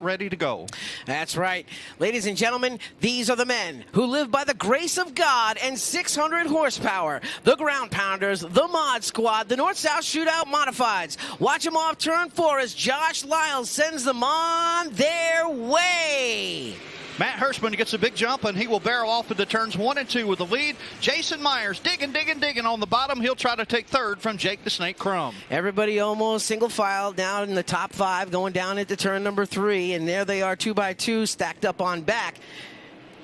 ready to go. That's right. Ladies and gentlemen, these are the men who live by the grace of God and 600 horsepower. The Ground Pounders, the Mod Squad, the North-South Shootout Modifieds. Watch them off turn 4 as Josh Lyles sends them on their way. Matt Hirschman gets a big jump, and he will barrel off into turns 1 and 2 with the lead. Jason Myers digging on the bottom. He'll try to take third from Jake the Snake Crum. Everybody almost single file down in the top 5, going down into turn number 3, and there they are 2 by 2 stacked up on back.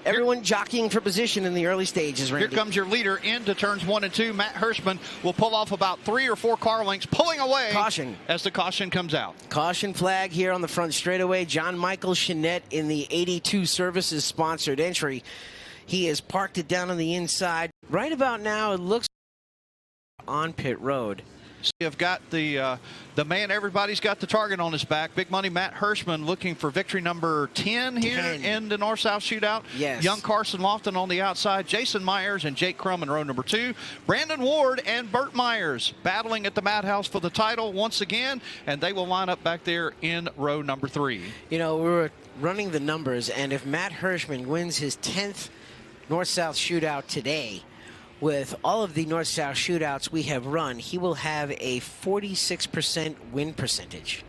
Everyone jockeying for position in the early stages, Randy. Here comes your leader into turns 1 and 2. Matt Hirschman will pull off about 3 or 4 car lengths, pulling away. Caution. As the caution comes out. Caution flag here on the front straightaway. John Michael Chenette in the 82 Services sponsored entry. He has parked it down on the inside. Right about now, it looks on pit road. You've got the man everybody's got the target on his back. Big money Matt Hirschman looking for victory number 10 here in the North-South Shootout. Yes. Young Carson Lofton on the outside. Jason Myers and Jake Crum in row number 2. Brandon Ward and Burt Myers battling at the Madhouse for the title once again, and they will line up back there in row number 3. You know, we were running the numbers, and if Matt Hirschman wins his 10th North-South Shootout today, with all of the North-South Shootouts we have run, he will have a 46% win percentage.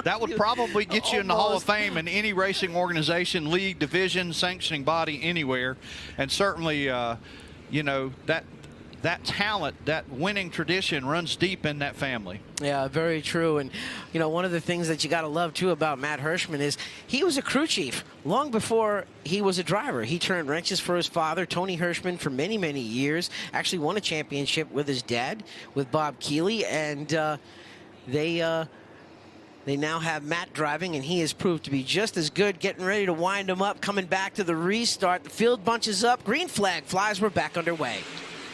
That would probably get you in the Hall of Fame in any racing organization, league, division, sanctioning body, anywhere. And certainly, you know, that talent, that winning tradition runs deep in that family. Yeah, very true. And, you know, one of the things that you got to love, too, about Matt Hirschman is he was a crew chief long before he was a driver. He turned wrenches for his father, Tony Hirschman, for many, many years. Actually won a championship with his dad, with Bob Keeley. And they now have Matt driving, and he has proved to be just as good, getting ready to wind him up, coming back to the restart. The field bunches up. Green flag flies. We're back underway.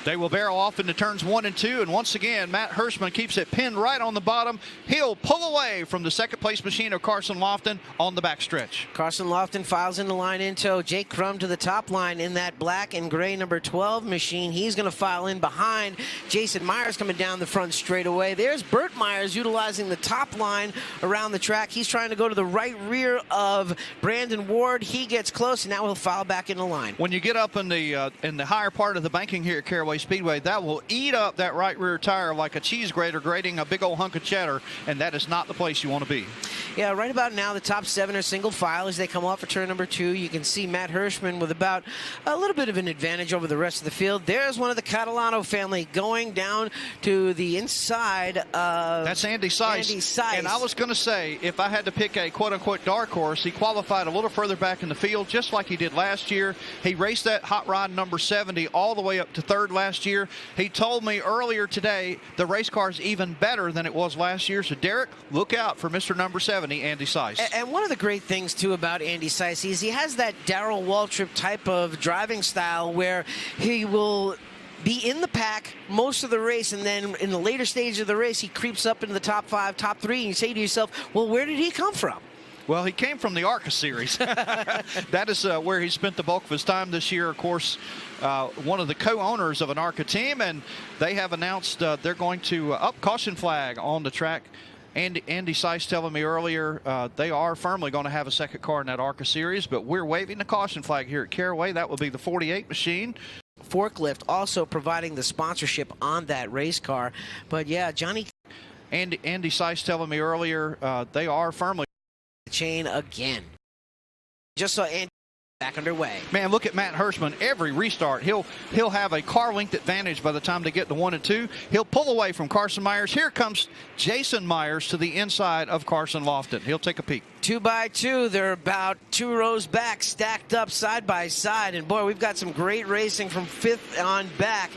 They will barrel off into turns 1 and 2, and once again, Matt Hirschman keeps it pinned right on the bottom. He'll pull away from the second-place machine of Carson Lofton on the backstretch. Carson Lofton files in the line in tow. Jake Crum to the top line in that black and gray number 12 machine. He's going to file in behind. Jason Myers coming down the front straightaway. There's Burt Myers utilizing the top line around the track. He's trying to go to the right rear of Brandon Ward. He gets close, and now he'll file back in the line. When you get up in the higher part of the banking here at Caraway Speedway, that will eat up that right rear tire like a cheese grater grating a big old hunk of cheddar, and that is not the place you want to be. Yeah, right about now, the top 7 are single file as they come off for turn number 2. You can see Matt Hirschman with about a little bit of an advantage over the rest of the field. There's one of the Catalano family going down to the inside of... That's Andy Seiss. And I was going to say, if I had to pick a quote-unquote dark horse, he qualified a little further back in the field, just like he did last year. He raced that hot rod number 70 all the way up to 3rd last year. He told me earlier today the race car is even better than it was last year. So, Derek, look out for Mr. number 70, Andy Seiss. And one of the great things, too, about Andy Seiss is he has that Darrell Waltrip type of driving style where he will be in the pack most of the race, and then in the later stage of the race, he creeps up into the top 5, top 3, and you say to yourself, well, where did he come from? Well, he came from the ARCA series. That is where he spent the bulk of his time this year. Of course, one of the co-owners of an ARCA team, and they have announced they're going to up caution flag on the track. Andy Seiss telling me earlier they are firmly going to have a second car in that ARCA series, but we're waving the caution flag here at Caraway. That will be the 48 machine. Forklift also providing the sponsorship on that race car. But, yeah, Johnny... Andy Seiss telling me earlier they are firmly... chain again. Just saw Andy back underway. Man, look at Matt Hirschman. Every restart, he'll have a car length advantage by the time they get to 1 and 2. He'll pull away from Carson Myers. Here comes Jason Myers to the inside of Carson Lofton. He'll take a peek. 2 by 2. They're about 2 rows back, stacked up side by side. And boy, we've got some great racing from 5th on back.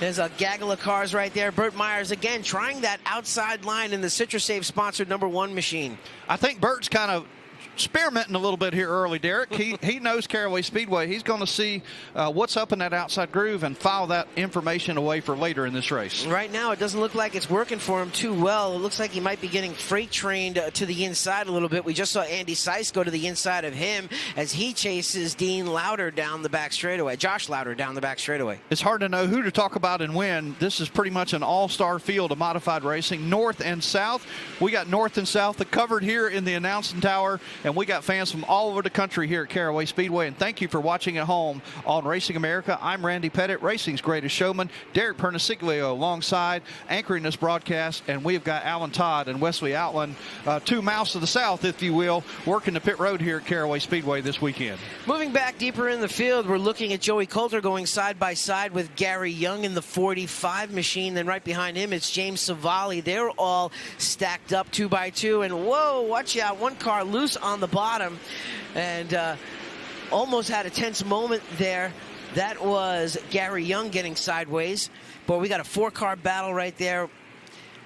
There's a gaggle of cars right there. Burt Myers again trying that outside line in the CitraSave sponsored number 1 machine. I think Burt's kind of experimenting a little bit here early, Derek. He knows Caraway Speedway. He's going to see what's up in that outside groove and file that information away for later in this race. Right now, it doesn't look like it's working for him too well. It looks like he might be getting freight trained to the inside a little bit. We just saw Andy Seiss go to the inside of him as he chases Dean Lauder down the back straightaway. Josh Lauder down the back straightaway. It's hard to know who to talk about and when. This is pretty much an all-star field of modified racing, north and south. We got north and south covered here in the announcing tower. And we got fans from all over the country here at Caraway Speedway. And thank you for watching at home on Racing America. I'm Randy Pettit, racing's greatest showman. Derek Perniciglio alongside, anchoring this broadcast. And we've got Alan Todd and Wesley Outland, two mouths of the South, if you will, working the pit road here at Caraway Speedway this weekend. Moving back deeper in the field, we're looking at Joey Coulter going side by side with Gary Young in the 45 machine. Then right behind him, it's James Savali. They're all stacked up 2 by 2. And whoa, watch out, one car loose on the bottom. And almost had a tense moment there. That was Gary Young getting sideways. But we got a 4-car battle right there.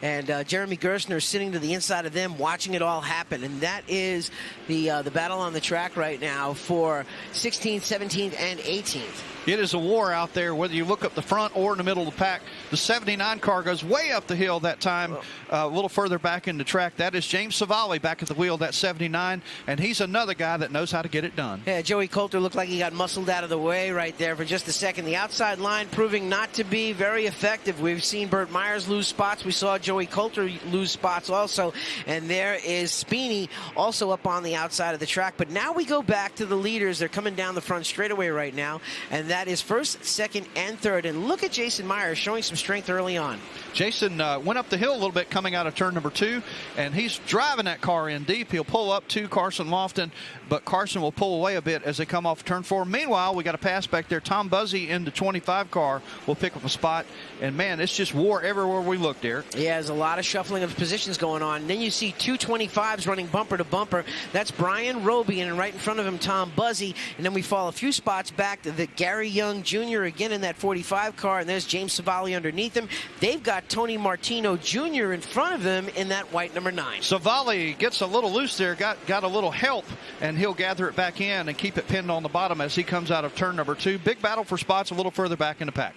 And Jeremy Gerstner sitting to the inside of them, watching it all happen. And that is the battle on the track right now for 16th, 17th, and 18th. It is a war out there, whether you look up the front or in the middle of the pack. The 79 car goes way up the hill that time, a little further back in the track. That is James Savali back at the wheel, that 79, and he's another guy that knows how to get it done. Yeah, Joey Coulter looked like he got muscled out of the way right there for just a second. The outside line proving not to be very effective. We've seen Burt Myers lose spots. We saw Joey Coulter lose spots also, and there is Speeney also up on the outside of the track. But now we go back to the leaders. They're coming down the front straightaway right now, and that is first, second, and third. And look at Jason Myers showing some strength early on. Jason went up the hill a little bit coming out of turn number 2, and he's driving that car in deep. He'll pull up to Carson Lofton, but Carson will pull away a bit as they come off turn 4. Meanwhile, we got a pass back there. Tom Buzzy in the 25 car will pick up a spot, and man, it's just war everywhere we look, Derek. Yeah, there's a lot of shuffling of positions going on. And then you see two 25s running bumper to bumper. That's Brian Roby, and right in front of him, Tom Buzzy. And then we fall a few spots back to the Gary Young Jr. again in that 45 car, and there's James Savali underneath him. They've got Tony Martino Jr. in front of them in that white number 9. Savali gets a little loose there, got a little help, and he'll gather it back in and keep it pinned on the bottom as he comes out of turn number 2. Big battle for spots a little further back in the pack.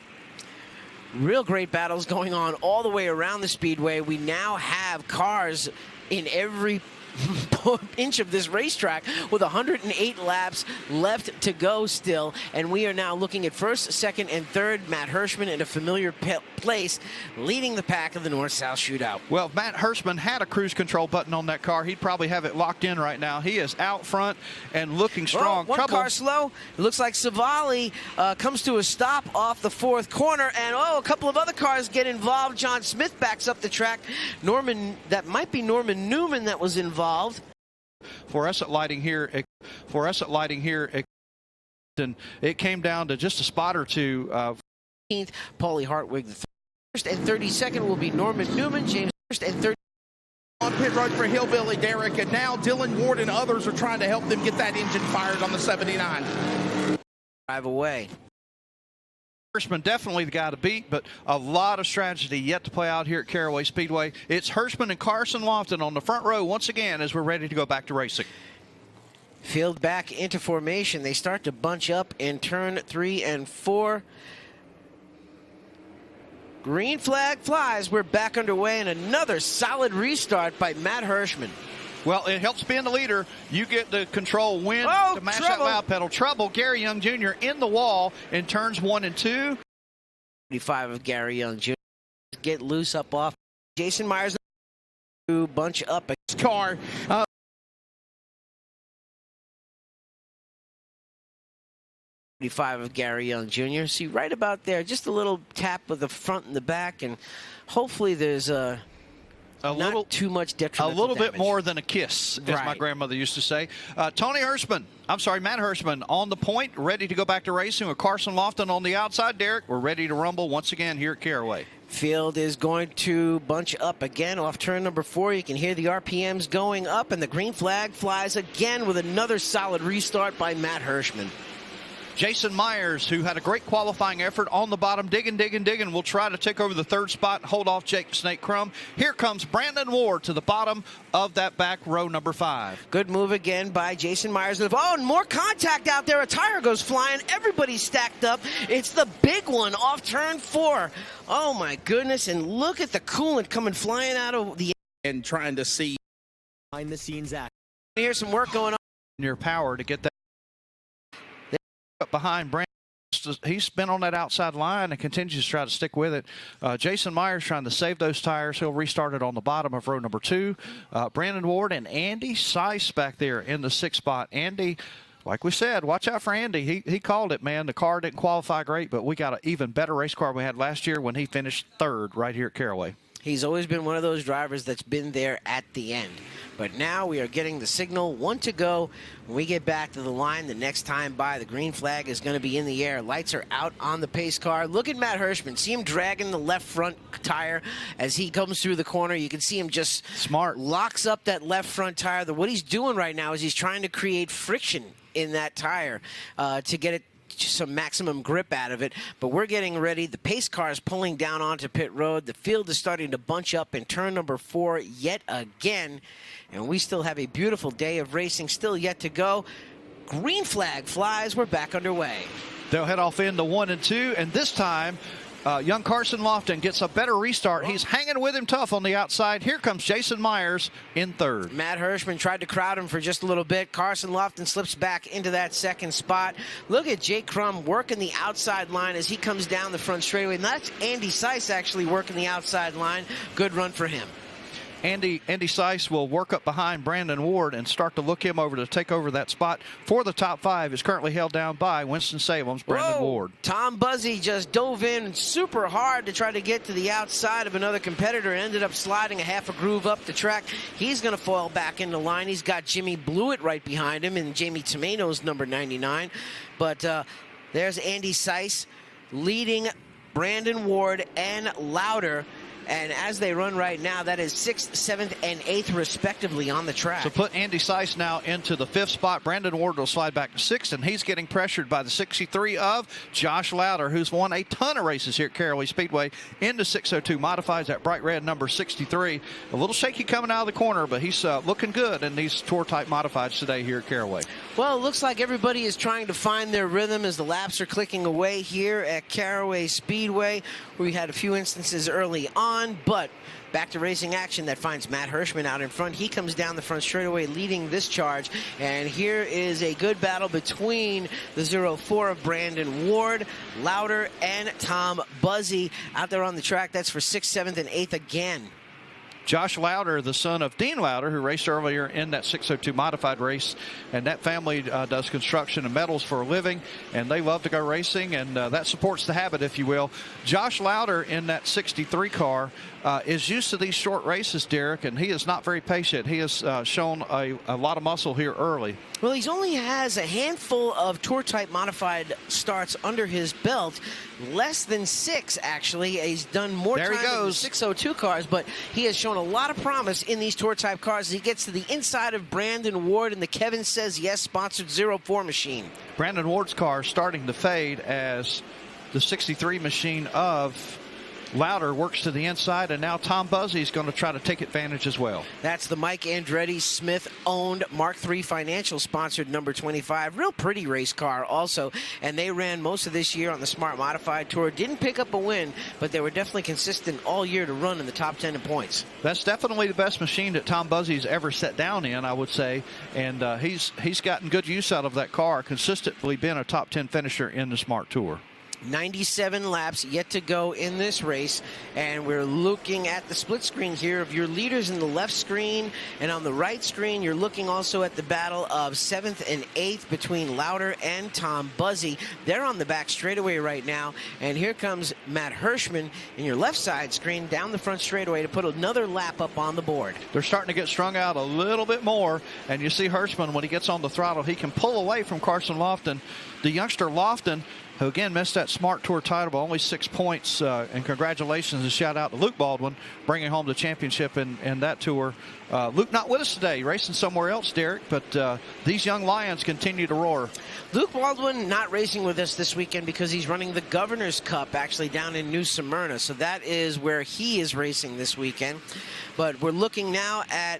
Real great battles going on all the way around the speedway. We now have cars in every inch of this racetrack with 108 laps left to go still, and we are now looking at first, second, and third. Matt Hirschman in a familiar place leading the pack of the North-South Shootout. Well, if Matt Hirschman had a cruise control button on that car, he'd probably have it locked in right now. He is out front and looking strong. One car slow. It looks like Savali comes to a stop off the 4th corner, and a couple of other cars get involved. John Smith backs up the track. That might be Norman Newman that was involved. Fluorescent lighting here, and it came down to just a spot or two. Paulie Hartwig, the first and 32nd will be Norman Newman. James first and 30. On pit road for Hillbilly Derek, and now Dylan Ward and others are trying to help them get that engine fired on the 79. Drive away. Hirschman definitely the guy to beat, but a lot of strategy yet to play out here at Caraway Speedway. It's Hirschman and Carson Lofton on the front row once again as we're ready to go back to racing. Field back into formation. They start to bunch up in turn 3 and 4. Green flag flies. We're back underway, and another solid restart by Matt Hirschman. Well, it helps being the leader. You get the control win to mash that loud pedal. Trouble, Gary Young Jr. in the wall in turns 1 and 2. 35 of Gary Young Jr. Get loose up off. Jason Myers to bunch up a car. 35 of Gary Young Jr. See right about there, just a little tap with the front and the back, and hopefully there's not too much detrimental A little damage. bit more than a kiss, as my grandmother used to say. Matt Hirschman on the point, ready to go back to racing with Carson Lofton on the outside. Derek, we're ready to rumble once again here at Caraway. Field is going to bunch up again off turn number 4. You can hear the RPMs going up, and the green flag flies again with another solid restart by Matt Hirschman. Jason Myers, who had a great qualifying effort on the bottom, digging, will try to take over the 3rd spot and hold off Jake Snake Crum. Here comes Brandon Ward to the bottom of that back row number 5. Good move again by Jason Myers. Oh, and more contact out there. A tire goes flying. Everybody's stacked up. It's the big one off turn 4. Oh, my goodness. And look at the coolant coming flying out of the... And trying to see behind the scenes act. Here's some work going on. Near power to get that up behind Brandon. he's been on that outside line and continues to try to stick with it. Jason Myers trying to save those tires. He'll restart it on the bottom of row number 2. Brandon Ward and Andy Seiss back there in the 6th spot. Andy, like we said, watch out for Andy. He called it, man. The car didn't qualify great, but we got an even better race car we had last year when he finished 3rd right here at Caraway. He's always been one of those drivers that's been there at the end. But now we are getting the signal, 1 to go. When we get back to the line the next time by, the green flag is going to be in the air. Lights are out on the pace car. Look at Matt Hirschman. See him dragging the left front tire as he comes through the corner. You can see him just smart, locks up that left front tire. What he's doing right now is he's trying to create friction in that tire to get it some maximum grip out of it. But we're getting ready. The pace car is pulling down onto pit road. The field is starting to bunch up in turn number 4 yet again. And we still have a beautiful day of racing still yet to go. Green flag flies. We're back underway. They'll head off into 1 and 2, and this time young Carson Lofton gets a better restart. He's hanging with him tough on the outside. Here comes Jason Myers in 3rd. Matt Hirschman tried to crowd him for just a little bit. Carson Lofton slips back into that 2nd spot. Look at Jake Crum working the outside line as he comes down the front straightaway. And that's Andy Seiss actually working the outside line. Good run for him. Andy Seiss will work up behind Brandon Ward and start to look him over to take over that spot for the top 5. Is currently held down by Winston-Salem's Brandon Ward. Tom Buzzy just dove in super hard to try to get to the outside of another competitor. Ended up sliding a half a groove up the track. He's going to foil back into line. He's got Jimmy Blewett right behind him and Jamie Tomato's number 99. But there's Andy Seiss leading Brandon Ward and Lauder. And as they run right now, that is 6th, 7th, and 8th, respectively, on the track. So put Andy Seiss now into the 5th spot. Brandon Ward will slide back to 6th, and he's getting pressured by the 63 of Josh Lauder, who's won a ton of races here at Caraway Speedway into 602 Modifieds, that bright red number 63. A little shaky coming out of the corner, but he's looking good in these Tour-type Modifieds today here at Caraway. Well, it looks like everybody is trying to find their rhythm as the laps are clicking away here at Caraway Speedway. We had a few instances early on, but back to racing action that finds Matt Hirschman out in front. He comes down the front straightaway leading this charge, and here is a good battle between the 04 of Brandon Ward, Lauder, and Tom Buzzy out there on the track. That's for 6th, 7th, and 8th again. Josh Lauder, the son of Dean Lauder, who raced earlier in that 602 modified race, and that family does construction and metals for a living, and they love to go racing, and that supports the habit, if you will. Josh Lauder in that 63 car is used to these short races, Derek, and he is not very patient. He has shown a lot of muscle here early. Well, he only has a handful of Tour-type modified starts under his belt. Less than 6, actually. He's done more time in the 602 cars, but he has shown a lot of promise in these Tour-type cars as he gets to the inside of Brandon Ward and the Kevin Says Yes sponsored 04 machine. Brandon Ward's car starting to fade as the 63 machine of Lauder works to the inside, and now Tom Buzzy is going to try to take advantage as well. That's the Mike Andretti Smith-owned Mark III Financial sponsored number 25. Real pretty race car also, and they ran most of this year on the Smart Modified Tour. Didn't pick up a win, but they were definitely consistent all year to run in the top 10 in points. That's definitely the best machine that Tom Buzzy's ever set down in, I would say, and he's gotten good use out of that car, consistently been a top 10 finisher in the Smart Tour. 97 laps yet to go in this race, and we're looking at the split screen here of your leaders in the left screen, and on the right screen you're looking also at the battle of 7th and 8th between Lauder and Tom Buzzy. They're on the back straightaway right now, and here comes Matt Hirschman in your left side screen down the front straightaway to put another lap up on the board. They're starting to get strung out a little bit more, and you see Hirschman, when he gets on the throttle, he can pull away from Carson Lofton. The youngster Lofton, who again missed that Smart Tour title by only 6 points, and congratulations and shout out to Luke Baldwin bringing home the championship in that tour. Luke not with us today, racing somewhere else, Derek, but these young Lions continue to roar. Luke Baldwin not racing with us this weekend because he's running the Governor's Cup actually down in New Smyrna, so that is where he is racing this weekend. But we're looking now at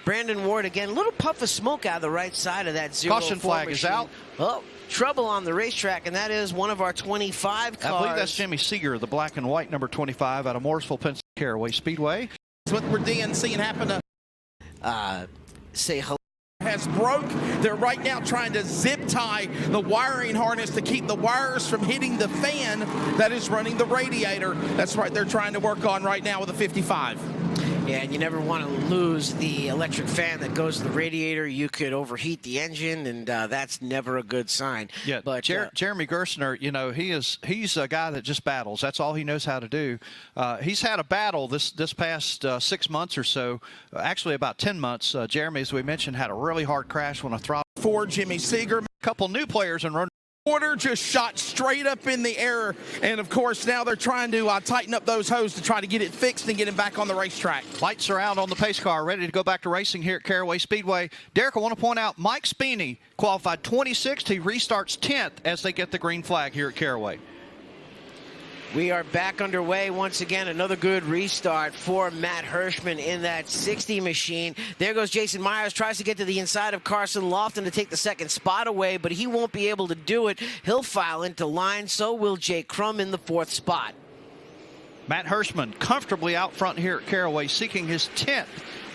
Brandon Ward again. A little puff of smoke out of the right side of that 04 Caution flag machine. is out. Oh, trouble on the racetrack, and that is one of our 25 cars. I believe that's Jimmy Seeger, the black and white number 25 out of Morrisville, Pennsylvania, Caraway Speedway. That's what we're seeing happen to say hello. has broke. They're right now trying to zip tie the wiring harness to keep the wires from hitting the fan that is running the radiator. That's right, they're trying to work on right now with a 55. Yeah, and you never want to lose the electric fan that goes to the radiator. You could overheat the engine, and that's never a good sign. Yeah, but Jeremy Gersner, you know, he's a guy that just battles. That's all he knows how to do. He's had a battle this past 6 months or so, actually about 10 months. Jeremy, as we mentioned, had a really hard crash when a throttle. For Jimmy Seeger. A couple new players in run. Order just shot straight up in the air, and of course now they're trying to tighten up those hoses to try to get it fixed and get him back on the racetrack. Lights are out on the pace car, ready to go back to racing here at Caraway Speedway. Derek, I want to point out Mike Speeney qualified 26th. He restarts 10th as they get the green flag here at Caraway. We are back underway once again. Another good restart for Matt Hirschman in that 60 machine. There goes Jason Myers, tries to get to the inside of Carson Lofton to take the second spot away, but he won't be able to do it. He'll file into line, so will Jake Crum in the 4th spot. Matt Hirschman comfortably out front here at Caraway, seeking his 10th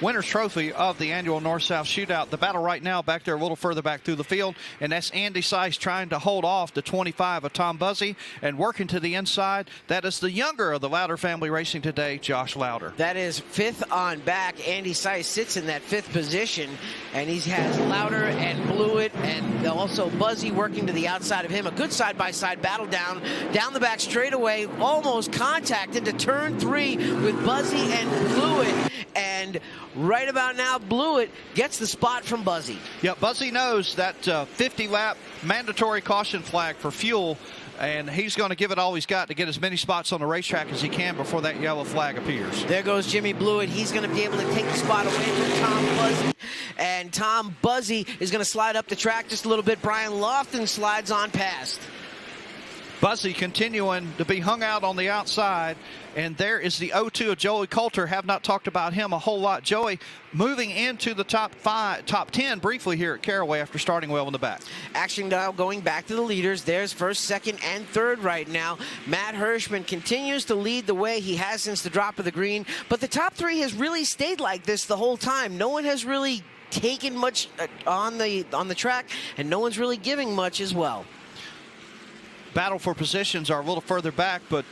winner's trophy of the annual North-South Shootout. The battle right now back there a little further back through the field, and that's Andy Seiss trying to hold off the 25 of Tom Buzzy, and working to the inside, that is the younger of the Lauder family racing today, Josh Lauder. That is 5th on back. Andy Seiss sits in that 5th position, and he has Lauder and Blewett and also Buzzy working to the outside of him. A good side-by-side battle down the back straightaway, almost contact into turn 3 with Buzzy and Blewett, and right about now, Blewett gets the spot from Buzzy. Yeah, Buzzy knows that 50-lap mandatory caution flag for fuel, and he's going to give it all he's got to get as many spots on the racetrack as he can before that yellow flag appears. There goes Jimmy Blewett. He's going to be able to take the spot away from Tom Buzzy, and Tom Buzzy is going to slide up the track just a little bit. Brian Lofton slides on past. Buzzy continuing to be hung out on the outside, and there is the 0-2 of Joey Coulter. Have not talked about him a whole lot. Joey moving into the top 10 briefly here at Caraway after starting well in the back. Action now going back to the leaders. There's 1st, 2nd, and 3rd right now. Matt Hirschman continues to lead the way. He has since the drop of the green, but the top 3 has really stayed like this the whole time. No one has really taken much on the track, and no one's really giving much as well. Battle for positions are a little further back, but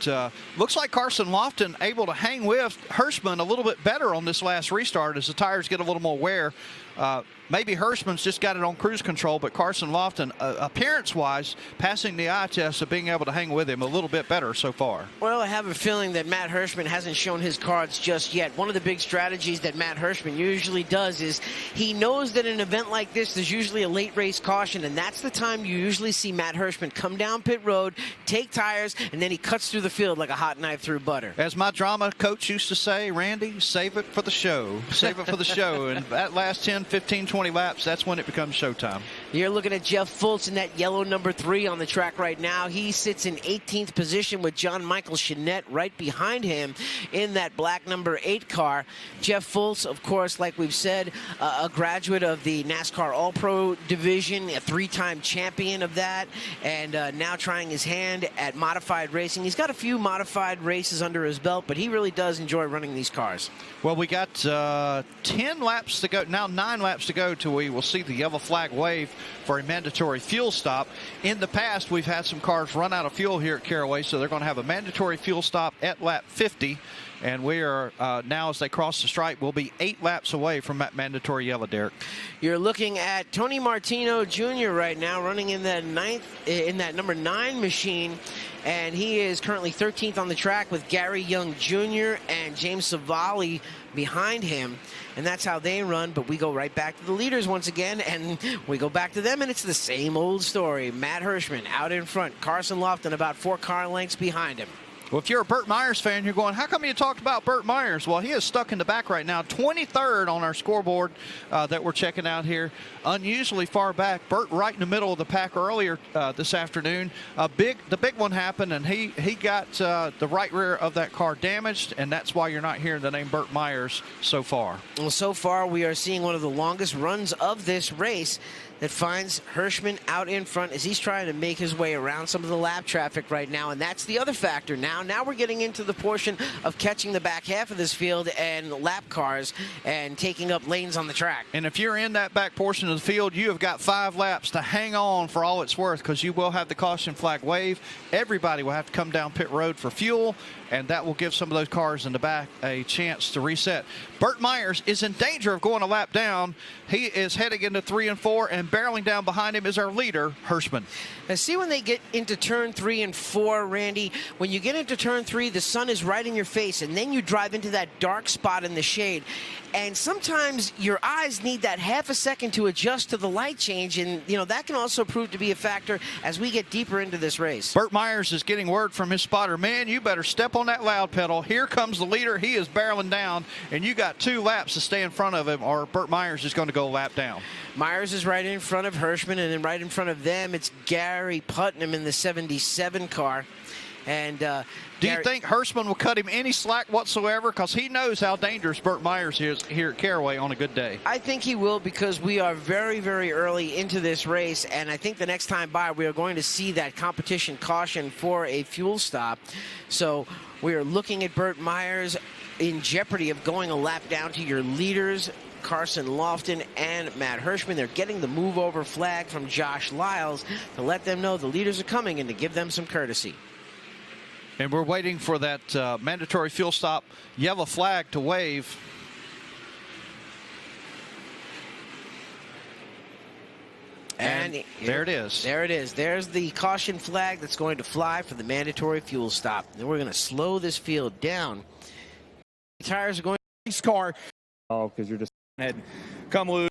looks like Carson Lofton able to hang with Hirschman a little bit better on this last restart as the tires get a little more wear. Maybe Hirschman's just got it on cruise control, but Carson Lofton, appearance-wise, passing the eye test of being able to hang with him a little bit better so far. Well, I have a feeling that Matt Hirschman hasn't shown his cards just yet. One of the big strategies that Matt Hirschman usually does is he knows that in an event like this, there's usually a late race caution, and that's the time you usually see Matt Hirschman come down pit road, take tires, and then he cuts through the field like a hot knife through butter. As my drama coach used to say, Randy, save it for the show. Save it for the show. And that last 10, 15, 20 laps, that's when it becomes showtime. You're looking at Jeff Fultz in that yellow number 3 on the track right now. He sits in 18th position with John Michael Chenette right behind him in that black number 8 car. Jeff Fultz, of course, like we've said, a graduate of the NASCAR All-Pro division, a 3-time champion of that, and now trying his hand at modified racing. He's got a few modified races under his belt, but he really does enjoy running these cars. Well, we got 10 laps to go, now 9 laps to go till we will see the yellow flag wave for a mandatory fuel stop. In the past, we've had some cars run out of fuel here at Caraway, so they're going to have a mandatory fuel stop at lap 50. And we are now, as they cross the stripe, we'll be 8 laps away from that mandatory yellow, Derek. You're looking at Tony Martino Jr. right now, running in that number 9 machine, and he is currently 13th on the track with Gary Young Jr. and James Savali behind him, and that's how they run. But we go right back to the leaders once again, and we go back to them, and it's the same old story. Matt Hirschman out in front, Carson Lofton about 4 car lengths behind him. Well, if you're a Burt Myers fan, you're going, how come you talked about Burt Myers? Well, he is stuck in the back right now, 23rd on our scoreboard that we're checking out here. Unusually far back. Burt right in the middle of the pack earlier this afternoon. The big one happened, and he got the right rear of that car damaged, and that's why you're not hearing the name Burt Myers so far. Well, so far we are seeing one of the longest runs of this race that finds Hirschman out in front as he's trying to make his way around some of the lap traffic right now. And that's the other factor. Now now. Now we're getting into the portion of catching the back half of this field and lap cars and taking up lanes on the track. And if you're in that back portion of the field, you have got 5 laps to hang on for all it's worth, because you will have the caution flag wave. Everybody will have to come down pit road for fuel, and that will give some of those cars in the back a chance to reset. Burt Myers is in danger of going a lap down. He is heading into 3 and 4, and barreling down behind him is our leader, Hirschman. Now, see, when they get into turn 3 and 4, Randy, when you get into turn 3, the sun is right in your face, and then you drive into that dark spot in the shade. And sometimes your eyes need that half a second to adjust to the light change, and, you know, that can also prove to be a factor as we get deeper into this race. Burt Myers is getting word from his spotter, man, you better step on that loud pedal. Here comes the leader. He is barreling down, and you got 2 laps to stay in front of him, or Burt Myers is going to go a lap down. Myers is right in front of Hirschman, and then right in front of them, it's Gary Putnam in the 77 car. And do you think Hirschman will cut him any slack whatsoever? Because he knows how dangerous Burt Myers is here at Caraway on a good day. I think he will, because we are very, very early into this race, and I think the next time by we are going to see that competition caution for a fuel stop. So we are looking at Burt Myers in jeopardy of going a lap down to your leaders, Carson Lofton and Matt Hirschman. They're getting the move over flag from Josh Lyles to let them know the leaders are coming and to give them some courtesy. And we're waiting for that mandatory fuel stop yellow flag to wave. And there it is. There it is. There's the caution flag that's going to fly for the mandatory fuel stop. And we're going to slow this field down. The tires are going to Race car. Oh, because you're just head. Come loose.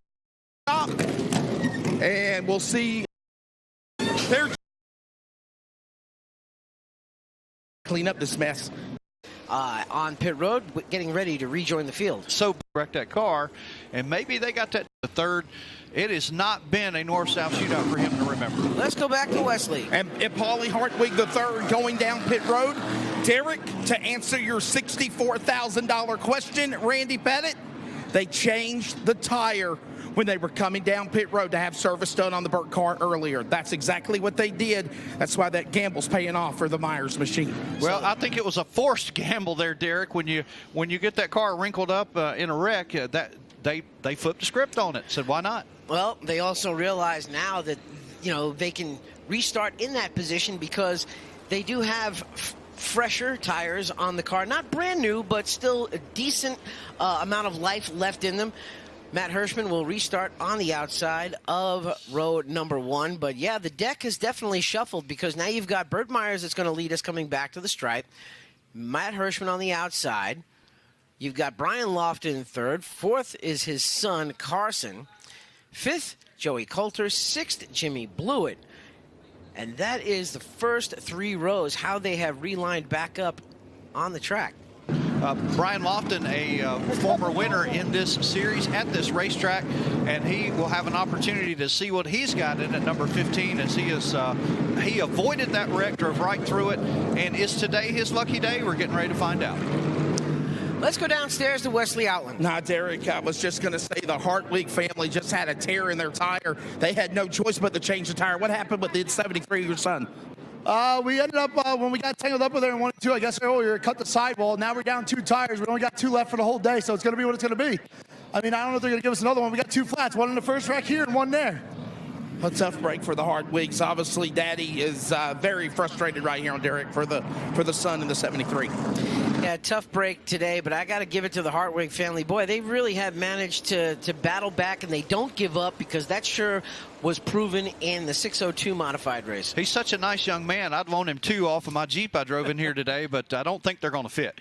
Stop. And we'll see. They're clean up this mess. On pit road, getting ready to rejoin the field. So wrecked that car, and maybe they got that the third. It has not been a north-south shootout for him to remember. Let's go back to Wesley. And Paulie Hartwig III going down pit road. Derek, to answer your $64,000 question, Randy Pettit, they changed the tire when they were coming down pit road to have service done on the Burt car earlier. That's exactly what they did. That's why that gamble's paying off for the Myers machine. Well, I think it was a forced gamble there, Derek. When you get that car wrinkled up in a wreck, that they flipped the script on it. Said, why not? Well, they also realize now that, you know, they can restart in that position because they do have fresher tires on the car. Not brand new, but still a decent amount of life left in them. Matt Hirschman will restart on the outside of road number 1. But, yeah, the deck is definitely shuffled because now you've got Burt Myers that's going to lead us coming back to the stripe. Matt Hirschman on the outside. You've got Brian Lofton in third. Fourth is his son, Carson. Fifth, Joey Coulter. Sixth, Jimmy Blewett. And that is the first 3 rows, how they have relined back up on the track. Brian Lofton, a former winner in this series at this racetrack, and he will have an opportunity to see what he's got in at number 15 as he avoided that wreck, drove right through it, and is today his lucky day? We're getting ready to find out. Let's go downstairs to Wesley Outland. Nah, Derek, I was just going to say the Hartwig family just had a tear in their tire. They had no choice but to change the tire. What happened with the 73, your son? We ended up, when we got tangled up with there in 1 and 2, I guess earlier, cut the sidewall. Now we're down 2 tires. We only got 2 left for the whole day, so it's going to be what it's going to be. I mean, I don't know if they're going to give us another one. We got 2 flats, 1 in the first rack here and 1 there. A tough break for the Hartwigs. Obviously, Daddy is very frustrated right here on Derek for the son in the 73. Yeah, tough break today, but I got to give it to the Hartwig family. Boy, they really have managed to battle back, and they don't give up because that sure was proven in the 602 modified race. He's such a nice young man. I'd loan him 2 off of my Jeep I drove in here today, but I don't think they're going to fit.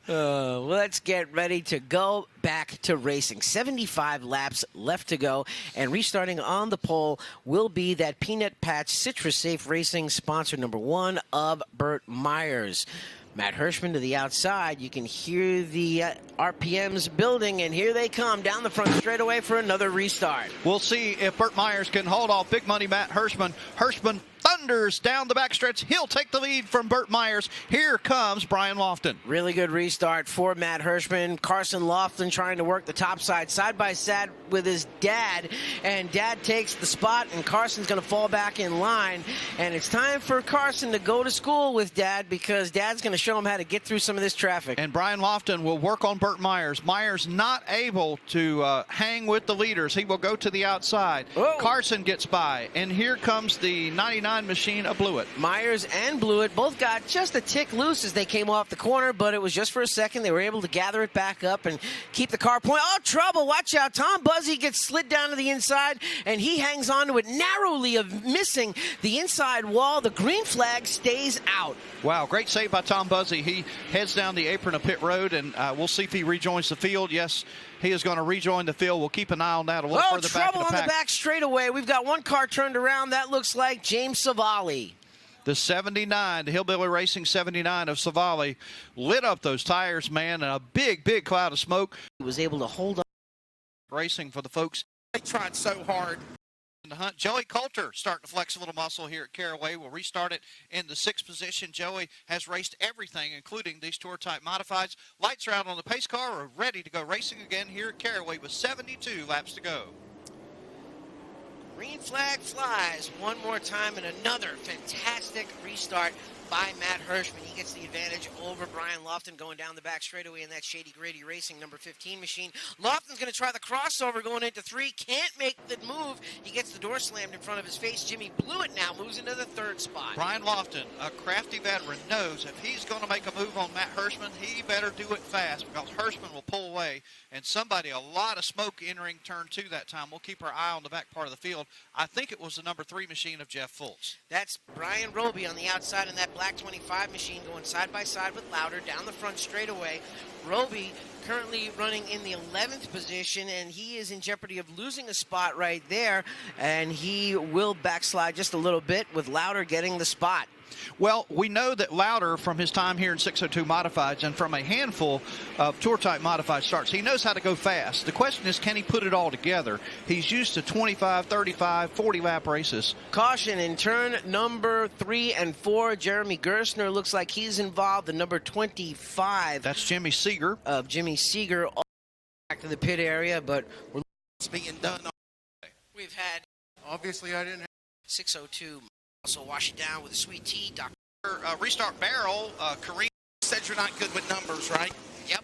Let's get ready to go back to racing. 75 laps left to go, and restarting on the pole will be that Peanut Patch Citrus Safe Racing sponsor number 1 of Burt Myers. Matt Hirschman to the outside. You can hear the RPMs building, and here they come down the front straightaway for another restart. We'll see if Burt Myers can hold off big money Matt Hirschman. Hirschman thunders down the backstretch. He'll take the lead from Burt Myers. Here comes Brian Lofton. Really good restart for Matt Hirschman. Carson Lofton trying to work the top side by side with his dad, and Dad takes the spot, and Carson's going to fall back in line. And it's time for Carson to go to school with Dad, because Dad's going to show him how to get through some of this traffic. And Brian Lofton will work on Burt Myers. Myers not able to hang with the leaders. He will go to the outside. Whoa. Carson gets by, and here comes the 99 machine of Blewett. Myers and Blewett both got just a tick loose as they came off the corner, but it was just for a second. They were able to gather it back up and keep the car point. Oh, trouble. Watch out. Tom Buzzy gets slid down to the inside, and he hangs on to it narrowly, of missing the inside wall. The green flag stays out. Wow, great save by Tom Buzzy. He heads down the apron of pit road, and we'll see if he rejoins the field. Yes, he is going to rejoin the field. We'll keep an eye on that a little further back in the pack. Trouble on the back straightaway. We've got one car turned around. That looks like James Savali. The 79, the Hillbilly Racing 79 of Savali, lit up those tires, man, and a big, big cloud of smoke. He was able to hold on. Racing for the folks. They tried so hard. In the hunt. Joey Coulter starting to flex a little muscle here at Caraway. We'll restart it in the 6th position. Joey has raced everything, including these tour-type modifieds. Lights are out on the pace car. We're ready to go racing again here at Caraway with 72 laps to go. Green flag flies one more time, and another fantastic restart by Matt Hirschman. He gets the advantage over Brian Lofton going down the back straightaway in that Shady Grady Racing number 15 machine. Lofton's going to try the crossover going into 3. Can't make the move. He gets the door slammed in front of his face. Jimmy Blewett now moves into the 3rd spot. Brian Lofton, a crafty veteran, knows if he's going to make a move on Matt Hirschman, he better do it fast, because Hirschman will pull away, and a lot of smoke entering turn 2 that time. We'll keep our eye on the back part of the field. I think it was the number 3 machine of Jeff Fultz. That's Brian Roby on the outside in that black 25 machine going side by side with Lauder down the front straightaway. Roby currently running in the 11th position, and he is in jeopardy of losing a spot right there, and he will backslide just a little bit with Lauder getting the spot. Well, we know that Lauder, from his time here in 602 Modifieds and from a handful of tour-type modified starts, he knows how to go fast. The question is, can he put it all together? He's used to 25, 35, 40-lap races. Caution in turn number 3 and 4. Jeremy Gerstner looks like he's involved. The number 25. That's Jimmy Seeger. Of Jimmy Seeger back to the pit area, but It's being done. we've had Obviously, I didn't. 602. Also wash it down with a sweet tea. Dr. Restart barrel. Kareem Said you're not good with numbers, right? Yep.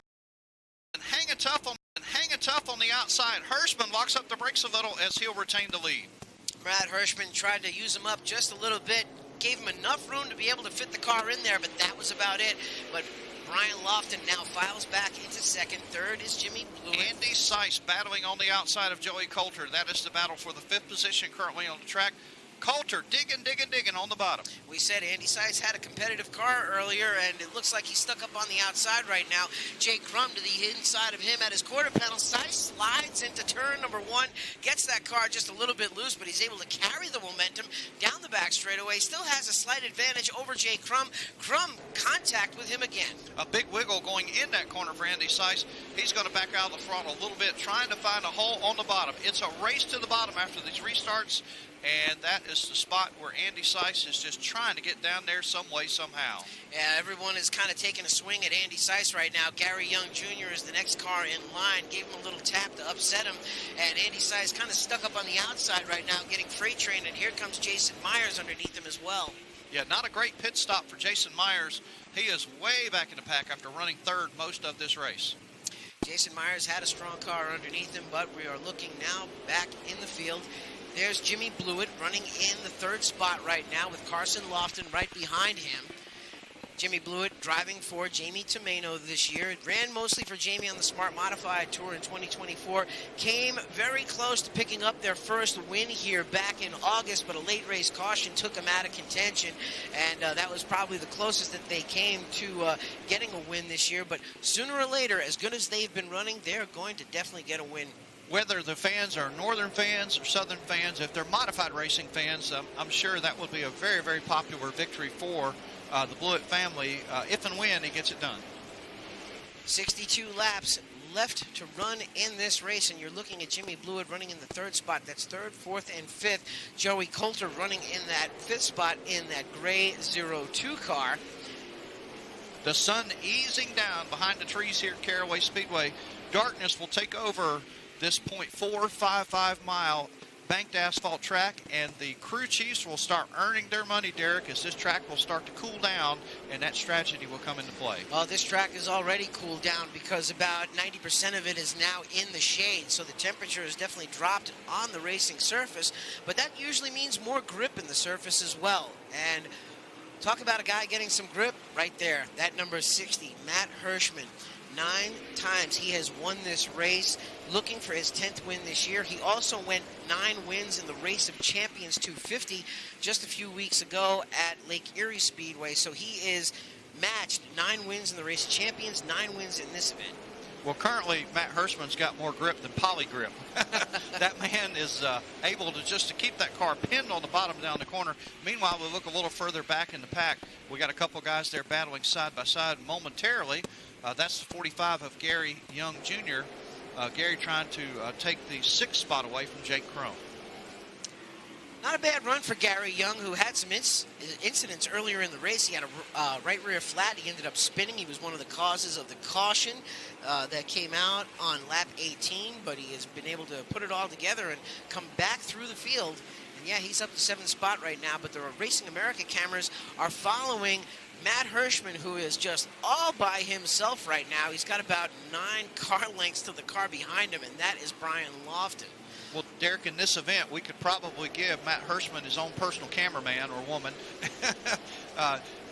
and hanging tough on the outside. Hirschman locks up the brakes a little as he'll retain the lead. Brad Hirschman tried to use him up just a little bit. Gave him enough room to be able to fit the car in there, but that was about it. But Brian Lofton now files back into 2nd. 3rd is Jimmy Blewett. Andy Seiss battling on the outside of Joey Coulter. That is the battle for the 5th position currently on the track. Coulter digging on the bottom. We said Andy Seiss had a competitive car earlier, and it looks like he's stuck up on the outside right now. Jay Crum to the inside of him at his quarter panel. Seiss slides into turn number 1, gets that car just a little bit loose, but he's able to carry the momentum down the back straightaway. Still has a slight advantage over Jay Crum. Crum contact with him again. A big wiggle going in that corner for Andy Seiss. He's going to back out of the throttle a little bit, trying to find a hole on the bottom. It's a race to the bottom after these restarts. And that is the spot where Andy Seiss is just trying to get down there some way, somehow. Yeah, everyone is kind of taking a swing at Andy Seiss right now. Gary Young Jr. is the next car in line. Gave him a little tap to upset him. And Andy Seiss kind of stuck up on the outside right now, getting freight trained. And here comes Jason Myers underneath him as well. Yeah, not a great pit stop for Jason Myers. He is way back in the pack after running 3rd most of this race. Jason Myers had a strong car underneath him, but we are looking now back in the field. There's Jimmy Blewett running in the 3rd spot right now with Carson Lofton right behind him. Jimmy Blewett driving for Jamie Tomeno this year. It ran mostly for Jamie on the Smart Modified Tour in 2024. Came very close to picking up their first win here back in August, but a late race caution took them out of contention, and that was probably the closest that they came to getting a win this year. But sooner or later, as good as they've been running, they're going to definitely get a win. Whether the fans are northern fans or southern fans, if they're modified racing fans, I'm sure that would be a very, very popular victory for the Blewett family if and when he gets it done. 62 laps left to run in this race, and you're looking at Jimmy Blewett running in the 3rd spot. That's 3rd, 4th, and 5th. Joey Coulter running in that 5th spot in that gray 02 car. The sun easing down behind the trees here at Caraway Speedway. Darkness will take over this .455 mile banked asphalt track, and the crew chiefs will start earning their money, Derek, as this track will start to cool down, and that strategy will come into play. Well, this track is already cooled down because about 90% of it is now in the shade, so the temperature has definitely dropped on the racing surface, but that usually means more grip in the surface as well. And talk about a guy getting some grip right there. That number 60, Matt Hirschman. 9 times he has won this race, looking for his 10th win this year. He also went 9 wins in the Race of Champions 250 just a few weeks ago at Lake Erie Speedway. So he is matched 9 wins in the Race of Champions, 9 wins in this event. Well, currently, Matt Hirschman's got more grip than poly grip. That man is able to just keep that car pinned on the bottom down the corner. Meanwhile, we look a little further back in the pack. We got a couple guys there battling side by side momentarily. That's the 45 of Gary Young Jr. Gary trying to take the 6th spot away from Jake Crum. Not a bad run for Gary Young, who had some incidents earlier in the race. He had a right rear flat. He ended up spinning. He was one of the causes of the caution that came out on lap 18, but he has been able to put it all together and come back through the field. And yeah, he's up to 7th spot right now, but the Racing America cameras are following Matt Hirschman, who is just all by himself right now. He's got about 9 car lengths to the car behind him, and that is Brian Lofton. Well, Derek, in this event, we could probably give Matt Hirschman his own personal cameraman or woman.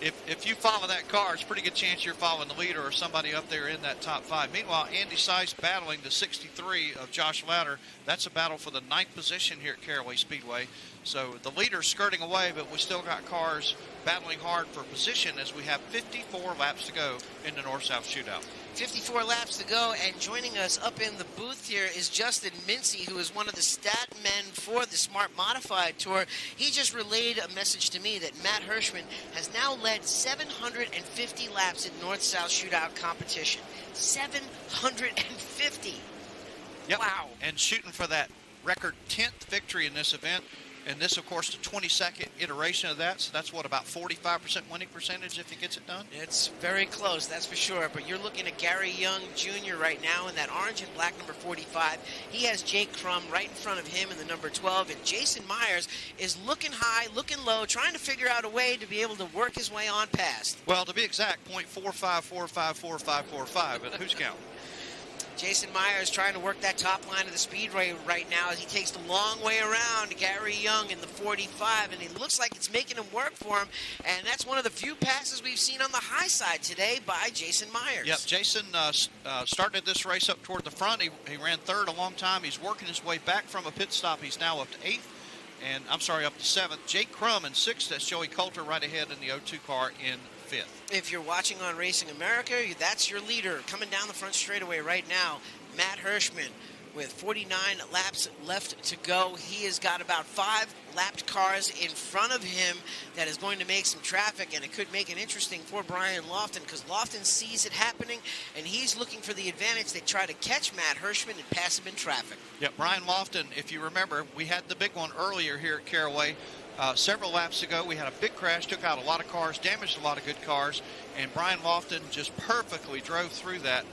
If you follow that car, it's a pretty good chance you're following the leader or somebody up there in that top 5. Meanwhile, Andy Seiss battling the 63 of Josh Louder. That's a battle for the 9th position here at Caraway Speedway. So the leader's skirting away, but we still got cars battling hard for position as we have 54 laps to go in the North-South Shootout. 54 laps to go, and joining us up in the booth here is Justin Mincy, who is one of the stat men for the Smart Modified Tour. He just relayed a message to me that Matt Hirschman has now led 750 laps in North-South Shootout competition. 750. Yep. Wow. And shooting for that record 10th victory in this event. And this, of course, the 22nd iteration of that. So that's what, about 45% winning percentage if he gets it done? It's very close, that's for sure. But you're looking at Gary Young Jr. right now in that orange and black number 45. He has Jake Crum right in front of him in the number 12. And Jason Myers is looking high, looking low, trying to figure out a way to be able to work his way on past. Well, to be exact, .45454545. But who's counting? Jason Myers trying to work that top line of the speedway right now as he takes the long way around Gary Young in the 45, and it looks like it's making him work for him, and that's one of the few passes we've seen on the high side today by Jason Myers. Yep, Jason started this race up toward the front. He ran 3rd a long time. He's working his way back from a pit stop. He's now up to 8th, and I'm sorry, up to 7th. Jake Crum in 6th. That's Joey Coulter right ahead in the 02 car in 5th. If you're watching on Racing America, that's your leader coming down the front straightaway right now, Matt Hirschman, with 49 laps left to go. He has got about 5 lapped cars in front of him that is going to make some traffic, and it could make it interesting for Brian Lofton because Lofton sees it happening, and he's looking for the advantage. They try to catch Matt Hirschman and pass him in traffic. Yeah, Brian Lofton, if you remember, we had the big one earlier here at Caraway. Several laps ago, we had a big crash, took out a lot of cars, damaged a lot of good cars, and Brian Lofton just perfectly drove through that.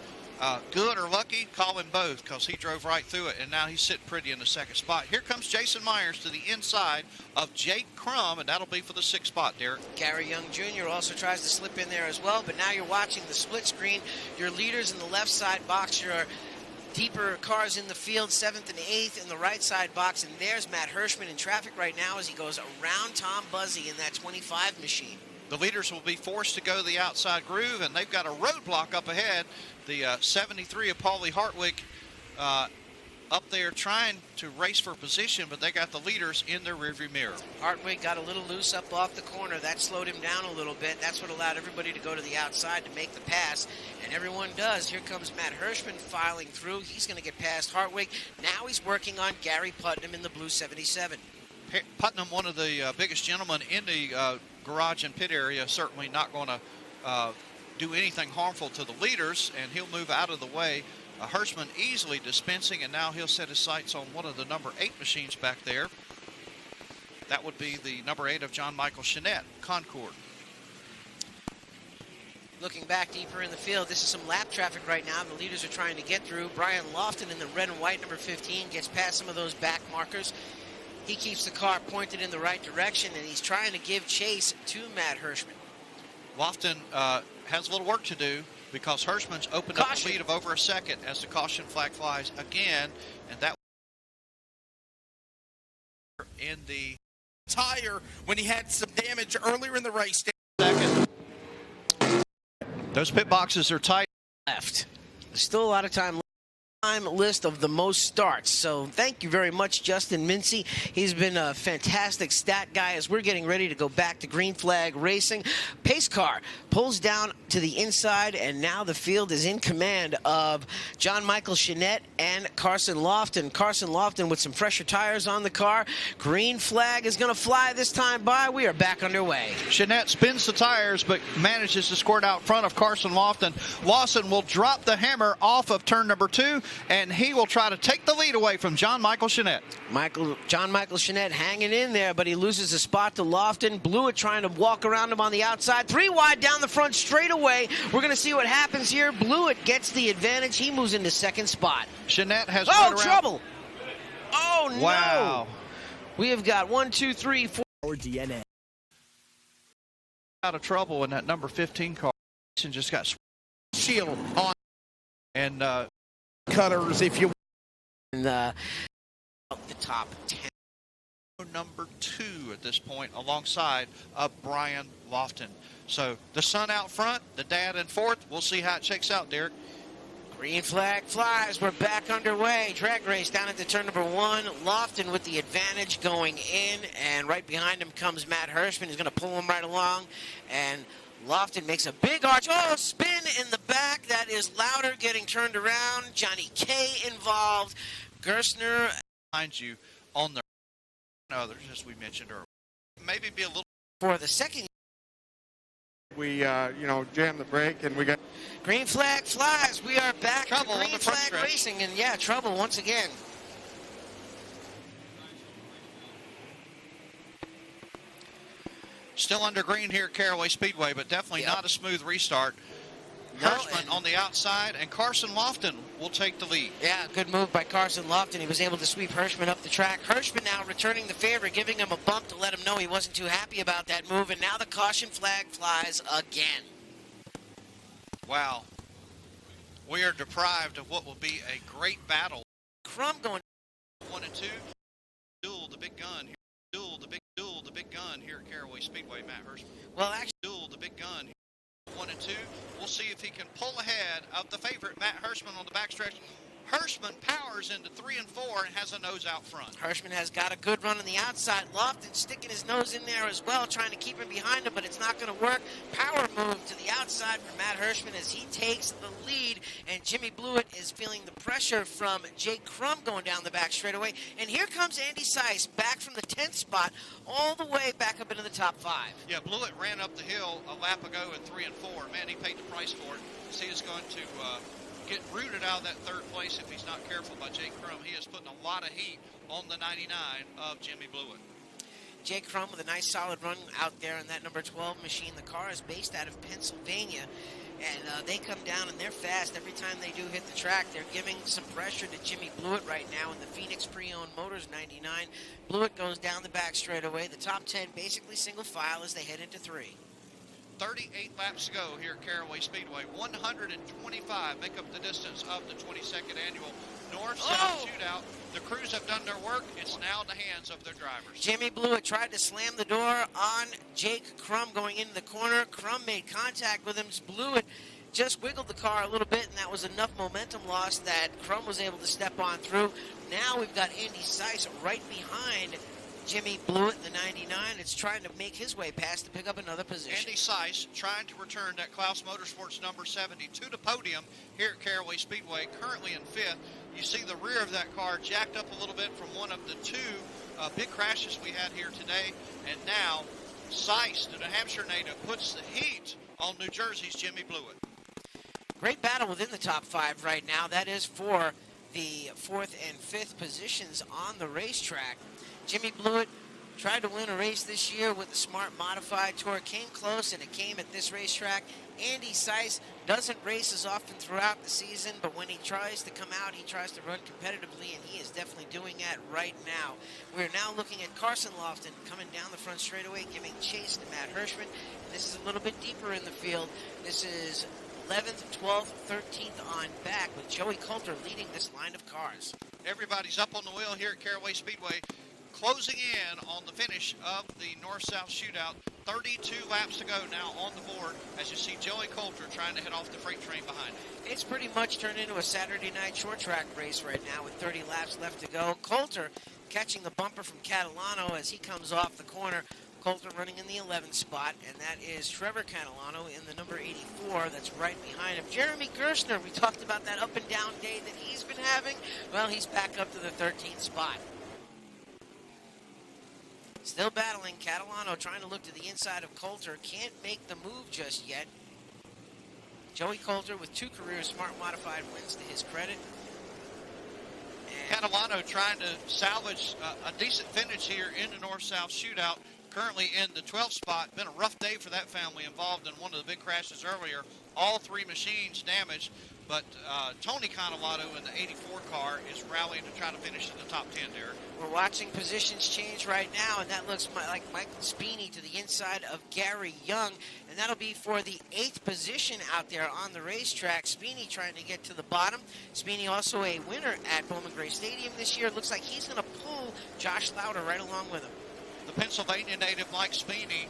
Good or lucky, call him both, because he drove right through it, and now he's sitting pretty in the 2nd spot. Here comes Jason Myers to the inside of Jake Crum, and that'll be for the 6th spot, Derek. Gary Young Jr. also tries to slip in there as well, but now you're watching the split screen. Your leaders in the left side box, your deeper cars in the field, 7th and 8th in the right side box, and there's Matt Hirschman in traffic right now as he goes around Tom Buzzy in that 25 machine. The leaders will be forced to go the outside groove, and they've got a roadblock up ahead. The 73 of Paulie Hartwig up there trying to race for position, but they got the leaders in their rearview mirror. Hartwig got a little loose up off the corner. That slowed him down a little bit. That's what allowed everybody to go to the outside to make the pass, and everyone does. Here comes Matt Hirschman filing through. He's going to get past Hartwig. Now he's working on Gary Putnam in the blue 77. Putnam, one of the biggest gentlemen in the garage and pit area, certainly not going to do anything harmful to the leaders, and he'll move out of the way Hirschman easily dispensing, and now he'll set his sights on one of the number 8 machines back there. That would be the number 8 of John Michael Chenette, Concord. Looking back deeper in the field, this is some lap traffic right now. The leaders are trying to get through. Brian Lofton in the red and white, number 15, gets past some of those back markers. He keeps the car pointed in the right direction, and he's trying to give chase to Matt Hirschman. Lofton has a little work to do because Hirschman's opened up a lead of over a second as the caution flag flies again, and that in the tire when he had some damage earlier in the race. Second. Those pit boxes are tight. Left. There's still a lot of time list of the most starts. So thank you very much, Justin Mincy. He's been a fantastic stat guy as we're getting ready to go back to green flag racing. Pace car pulls down to the inside, and now the field is in command of John Michael Chenette and Carson Lofton. Carson Lofton with some fresher tires on the car. Green flag is going to fly this time by. We are back underway. Chenette spins the tires but manages to squirt out front of Carson Lofton. Lawson will drop the hammer off of turn number 2, and he will try to take the lead away from John Michael Chenette. John Michael Chenette hanging in there, but he loses a spot to Lofton. Blewett trying to walk around him on the outside. 3 wide down the front straightaway. We're going to see what happens here. Blewett gets the advantage. He moves into second spot. Chenette has trouble. Oh, no. Wow. We have got 1, 2, 3, 4. DNA. Out of trouble in that number 15 car. And just got Shield on. And cutters, if you in the top 10. Number 2 at this point alongside of Brian Lofton. So the son out front, the dad in fourth. We'll see how it shakes out, Derek. Green flag flies. We're back underway. Drag race down at the turn number 1. Lofton with the advantage going in, and right behind him comes Matt Hirschman. He's going to pull him right along, and Lofton makes a big arch. Oh, spin in the back. That is Louder getting turned around. Johnny K involved. Gerstner behind you on the others, as we mentioned earlier. Maybe be a little for the second. We, jammed the brake and we got green flag flies. We are back trouble to green on the front flag stretch. racing, and yeah, trouble once again. Still under green here at Caraway Speedway, but definitely not a smooth restart. Hirschman on the outside, and Carson Lofton will take the lead. Yeah, good move by Carson Lofton. He was able to sweep Hirschman up the track. Hirschman now returning the favor, giving him a bump to let him know he wasn't too happy about that move, and now the caution flag flies again. Wow. We are deprived of what will be a great battle. Crum going 1 and 2. Duel the big gun here. Duel the big gun here at Caraway Speedway, Matt Hirschman. Well, actually, Duel the big gun here. 1 and 2. We'll see if he can pull ahead of the favorite, Matt Hirschman, on the backstretch. Hirschman powers into 3 and 4 and has a nose out front. Hirschman has got a good run on the outside. Lofton sticking his nose in there as well, trying to keep him behind him, but it's not going to work. Power move to the outside for Matt Hirschman as he takes the lead, and Jimmy Blewett is feeling the pressure from Jake Crum going down the back straightaway. And here comes Andy Seiss back from the 10th spot all the way back up into the top 5. Yeah, Blewett ran up the hill a lap ago in 3 and 4. Man, he paid the price for it. So he is going to get rooted out of that 3rd place if he's not careful by Jake Crum. He is putting a lot of heat on the 99 of Jimmy Blewett. Jake Crum with a nice solid run out there in that number 12 machine. The car is based out of Pennsylvania, and they come down and they're fast. Every time they do hit the track, they're giving some pressure to Jimmy Blewett right now in the Phoenix Pre-Owned Motors 99. Blewett goes down the back straightaway. The top 10 basically single file as they head into 3. 38 laps to go here at Caraway Speedway. 125 make up the distance of the 22nd annual North-South Shootout. The crews have done their work. It's now in the hands of their drivers. Jimmy Blewett tried to slam the door on Jake Crum going into the corner. Crum made contact with him. Blewett just wiggled the car a little bit, and that was enough momentum loss that Crum was able to step on through. Now we've got Andy Seiss right behind Jimmy Blewett in the 99. It's trying to make his way past to pick up another position. Andy Seiss trying to return that Klaus Motorsports number 70 to the podium here at Caraway Speedway, currently in 5th. You see the rear of that car jacked up a little bit from one of the 2 big crashes we had here today. And now Seiss, the New Hampshire native, puts the heat on New Jersey's Jimmy Blewett. Great battle within the top 5 right now. That is for the 4th and 5th positions on the racetrack. Jimmy Blewett tried to win a race this year with the Smart Modified Tour. Came close, and it came at this racetrack. Andy Seiss doesn't race as often throughout the season, but when he tries to come out, he tries to run competitively, and he is definitely doing that right now. We're now looking at Carson Lofton coming down the front straightaway, giving chase to Matt Hirschman. And this is a little bit deeper in the field. This is 11th, 12th, 13th on back, with Joey Coulter leading this line of cars. Everybody's up on the wheel here at Caraway Speedway, closing in on the finish of the North-South Shootout. 32 laps to go now on the board as you see Joey Coulter trying to head off the freight train behind him. It's pretty much turned into a Saturday night short track race right now with 30 laps left to go. Coulter catching the bumper from Catalano as he comes off the corner. Coulter running in the 11th spot, and that is Trevor Catalano in the number 84 that's right behind him. Jeremy Gerstner, we talked about that up and down day that he's been having. Well, he's back up to the 13th spot. Still battling. Catalano trying to look to the inside of Coulter. Can't make the move just yet. Joey Coulter with 2 career Smart Modified wins to his credit. And Catalano trying to salvage a decent finish here in the North-South Shootout. Currently in the 12th spot. Been a rough day for that family involved in one of the big crashes earlier. All 3 machines damaged, but Tony Catalano in the 84 car is rallying to try to finish in the top 10, Derek. We're watching positions change right now, and that looks like Michael Spini to the inside of Gary Young, and that'll be for the 8th position out there on the racetrack. Spini trying to get to the bottom. Spini also a winner at Bowman Gray Stadium this year. Looks like he's going to pull Josh Lauder right along with him. The Pennsylvania native Mike Spini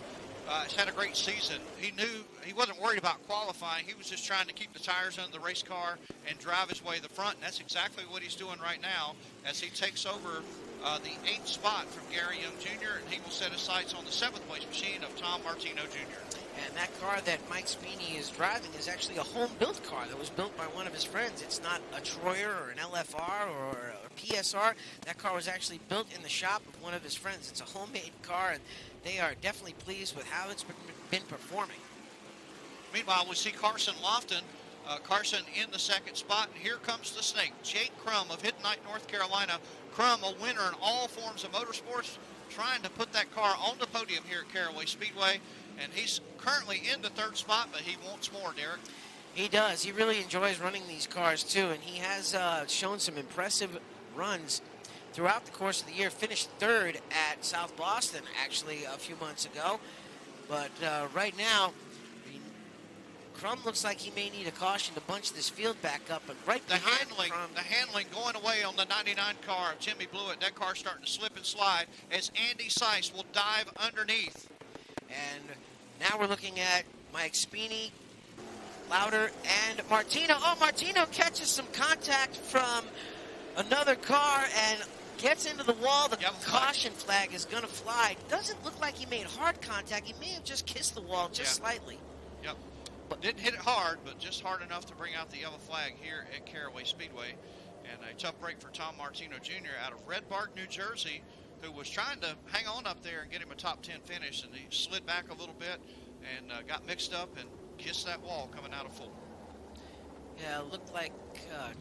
has had a great season. He knew he wasn't worried about qualifying. He was just trying to keep the tires under the race car and drive his way to the front. And that's exactly what he's doing right now as he takes over the 8th spot from Gary Young Jr. And he will set his sights on the 7th place machine of Tom Martino Jr. And that car that Mike Spini is driving is actually a home-built car that was built by one of his friends. It's not a Troyer or an LFR or a PSR. That car was actually built in the shop of one of his friends. It's a homemade car, and they are definitely pleased with how it's been performing. Meanwhile, we see Carson Lofton. Carson in the 2nd spot, and here comes the snake, Jake Crum of Hidden Knight, North Carolina. Crum, a winner in all forms of motorsports, trying to put that car on the podium here at Caraway Speedway. And he's currently in the 3rd spot, but he wants more, Derek. He does. He really enjoys running these cars, too, and he has shown some impressive runs throughout the course of the year. Finished 3rd at South Boston, actually, a few months ago. But right now, Crum looks like he may need a caution to bunch this field back up. But right behind Crum, the handling going away on the 99 car of Jimmy Blewett. That car starting to slip and slide as Andy Seiss will dive underneath. And now we're looking at Mike Spini, Lauder, and Martino. Oh, Martino catches some contact from another car and gets into the wall. The caution flag is going to fly. Doesn't look like he made hard contact. He may have just kissed the wall just slightly. Yep. But didn't hit it hard, but just hard enough to bring out the yellow flag here at Caraway Speedway. And a tough break for Tom Martino Jr. out of Red Bark, New Jersey, who was trying to hang on up there and get him a top 10 finish, and he slid back a little bit and got mixed up and kissed that wall coming out of 4. Yeah, it looked like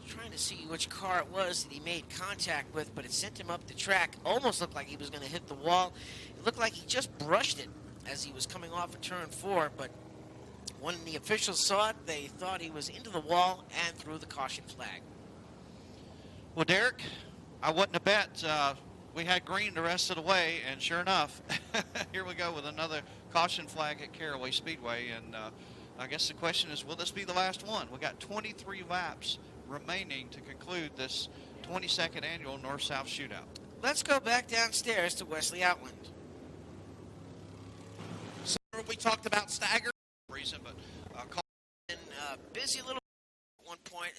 trying to see which car it was that he made contact with, but it sent him up the track. Almost looked like he was going to hit the wall. It looked like he just brushed it as he was coming off of turn 4, but when the officials saw it, they thought he was into the wall and threw the caution flag. Well, Derek, I wouldn't have bet we had green the rest of the way, and sure enough, here we go with another caution flag at Caraway Speedway, and I guess the question is, will this be the last one? We got 23 laps remaining to conclude this 22nd annual North-South Shootout. Let's go back downstairs to Wesley Outland. So we talked about stagger reason, but and busy little at one point,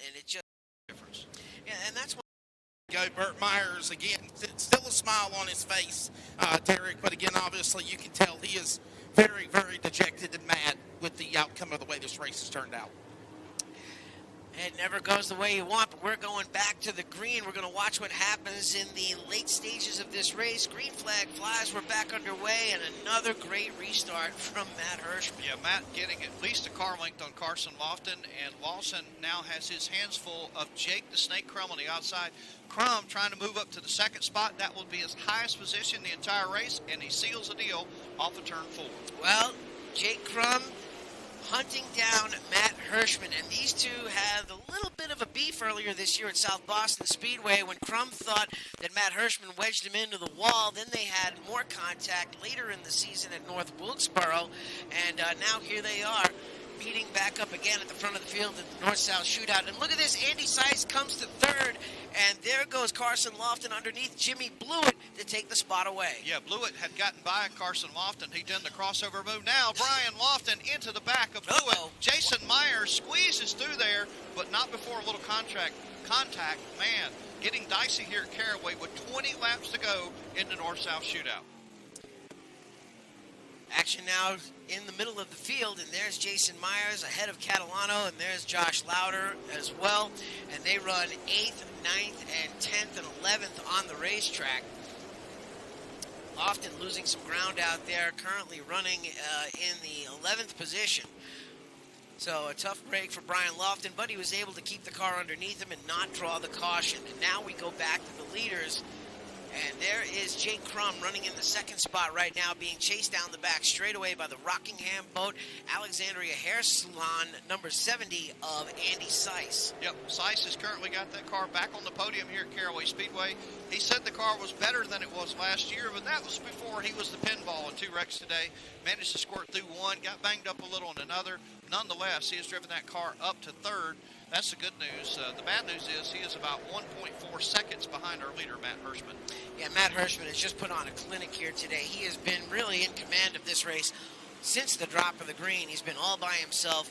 and it just difference. Yeah, and that's what. Go Burt Myers again. Still a smile on his face, Derek. But again, obviously, you can tell he is very, very dejected and mad with the outcome of the way this race has turned out. It never goes the way you want, but we're going back to the green. We're going to watch what happens in the late stages of this race. Green flag flies. We're back underway, and another great restart from Matt Hirschman. Yeah, Matt getting at least a car length on Carson Lofton, and Lawson now has his hands full of Jake the Snake Crum on the outside. Crum trying to move up to the second spot. That will be his highest position the entire race, and he seals the deal off of turn 4. Well, Jake Crum hunting down Matt Hirschman, and these two had a little bit of a beef earlier this year at South Boston Speedway when Crum thought that Matt Hirschman wedged him into the wall. Then they had more contact later in the season at North Wilkesboro, and now here they are meeting back up again at the front of the field at the North-South Shootout. And look at this, Andy Seiss comes to third, and there goes Carson Lofton underneath Jimmy Blewett to take the spot away. Yeah, Blewett had gotten by Carson Lofton. He done the crossover move. Now Brian Lofton into the back of Blewett. Jason Myers squeezes through there, but not before a little contact. Man, getting dicey here at Caraway with 20 laps to go in the North-South Shootout. Action now in the middle of the field, and there's Jason Myers ahead of Catalano, and there's Josh Lauder as well, and they run 8th, 9th, and 10th and 11th on the racetrack. Lofton losing some ground out there, currently running in the 11th position. So a tough break for Brian Lofton, but he was able to keep the car underneath him and not draw the caution. And now we go back to the leaders. And there is Jake Crum running in the second spot right now, being chased down the back straightaway by the Rockingham boat, Alexandria Hair Salon, number 70 of Andy Seiss. Yep, Seiss has currently got that car back on the podium here at Caraway Speedway. He said the car was better than it was last year, but that was before he was the pinball in 2 wrecks today. Managed to squirt through one, got banged up a little on another. Nonetheless, he has driven that car up to third. That's the good news. The bad news is he is about 1.4 seconds behind our leader, Matt Hirschman. Yeah, Matt Hirschman has just put on a clinic here today. He has been really in command of this race since the drop of the green. He's been all by himself.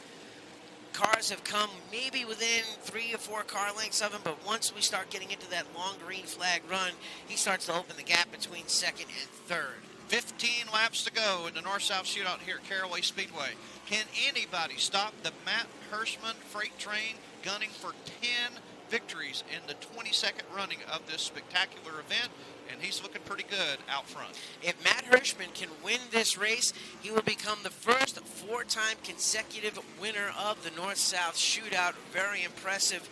Cars have come maybe within 3 or 4 car lengths of him, but once we start getting into that long green flag run, he starts to open the gap between second and third. 15 laps to go in the North-South Shootout here at Caraway Speedway. Can anybody stop the Matt Hirschman freight train gunning for 10 victories in the 22nd running of this spectacular event? And he's looking pretty good out front. If Matt Hirschman can win this race, he will become the first 4-time consecutive winner of the North-South Shootout. Very impressive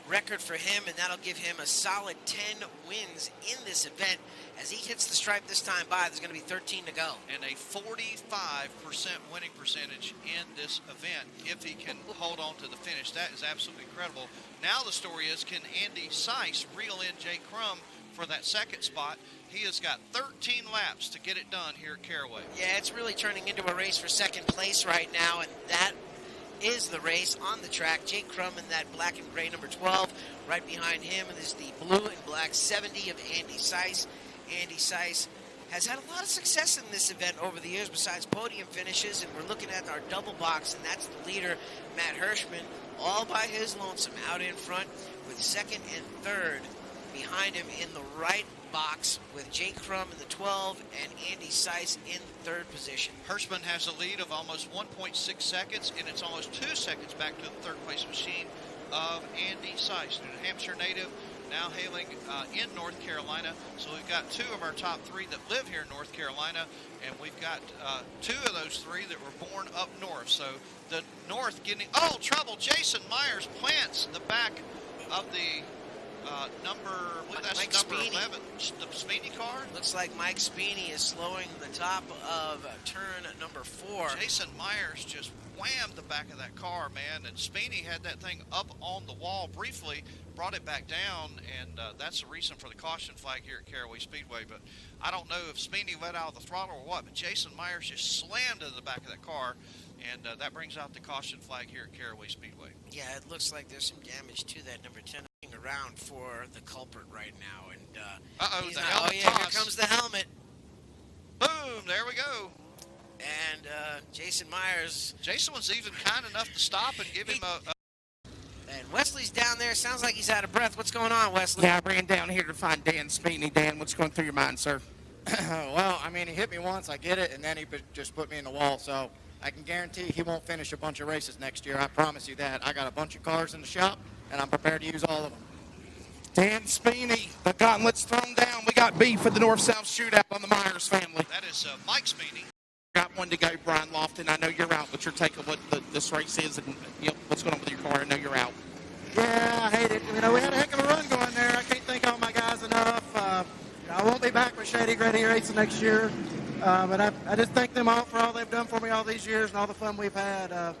record for him, and that'll give him a solid 10 wins in this event. As he hits the stripe this time by, there's going to be 13 to go. And a 45% winning percentage in this event if he can hold on to the finish. That is absolutely incredible. Now the story is, can Andy Seiss reel in Jake Crum for that second spot? He has got 13 laps to get it done here at Caraway. Yeah, it's really turning into a race for second place right now, and that is the race on the track. Jake Crum in that black and gray number 12. Right behind him is the blue and black 70 of Andy Seiss. Andy Seiss has had a lot of success in this event over the years besides podium finishes, and we're looking at our double box, and that's the leader, Matt Hirschman, all by his lonesome out in front with second and third behind him in the right box with Jake Crum in the 12 and Andy Seiss in the third position. Hirschman has a lead of almost 1.6 seconds, and it's almost 2 seconds back to the third place machine of Andy Seiss, New Hampshire native, now hailing in North Carolina. So we've got 2 of our top 3 that live here in North Carolina, and we've got 2 of those 3 that were born up north. So the north getting, trouble. Jason Myers plants the back of the Mike number Spini. 11, the Spini car. Looks like Mike Spini is slowing the top of turn number 4. Jason Myers just whammed the back of that car, man, and Spini had that thing up on the wall briefly, brought it back down, and that's the reason for the caution flag here at Caraway Speedway. But I don't know if Spini let out of the throttle or what, but Jason Myers just slammed into the back of that car, and that brings out the caution flag here at Caraway Speedway. Yeah, it looks like there's some damage to that number 10 around for the culprit right now, and the helmet here toss. comes the helmet. Boom, there we go. And Jason Myers. Jason was even kind enough to stop and give him a And Wesley's down there. Sounds like he's out of breath. What's going on, Wesley? Yeah, I ran down here to find Dan Spini. Dan, what's going through your mind, sir? Well, I mean, he hit me once, I get it, and then he just put me in the wall. So I can guarantee he won't finish a bunch of races next year. I promise you that. I got a bunch of cars in the shop, and I'm prepared to use all of them. Dan Speeney, the gauntlet's thrown down. We got beef at the North-South Shootout on the Myers family. That is Mike Speeney. Got one to go, Brian Lofton. I know you're out, but your take of what this race is and what's going on with your car. I know you're out. Yeah, I hate it. We had a heck of a run going there. I can't thank all my guys enough. I won't be back with Shady Gritty Racing next year. But I just thank them all for all they've done for me all these years and all the fun we've had.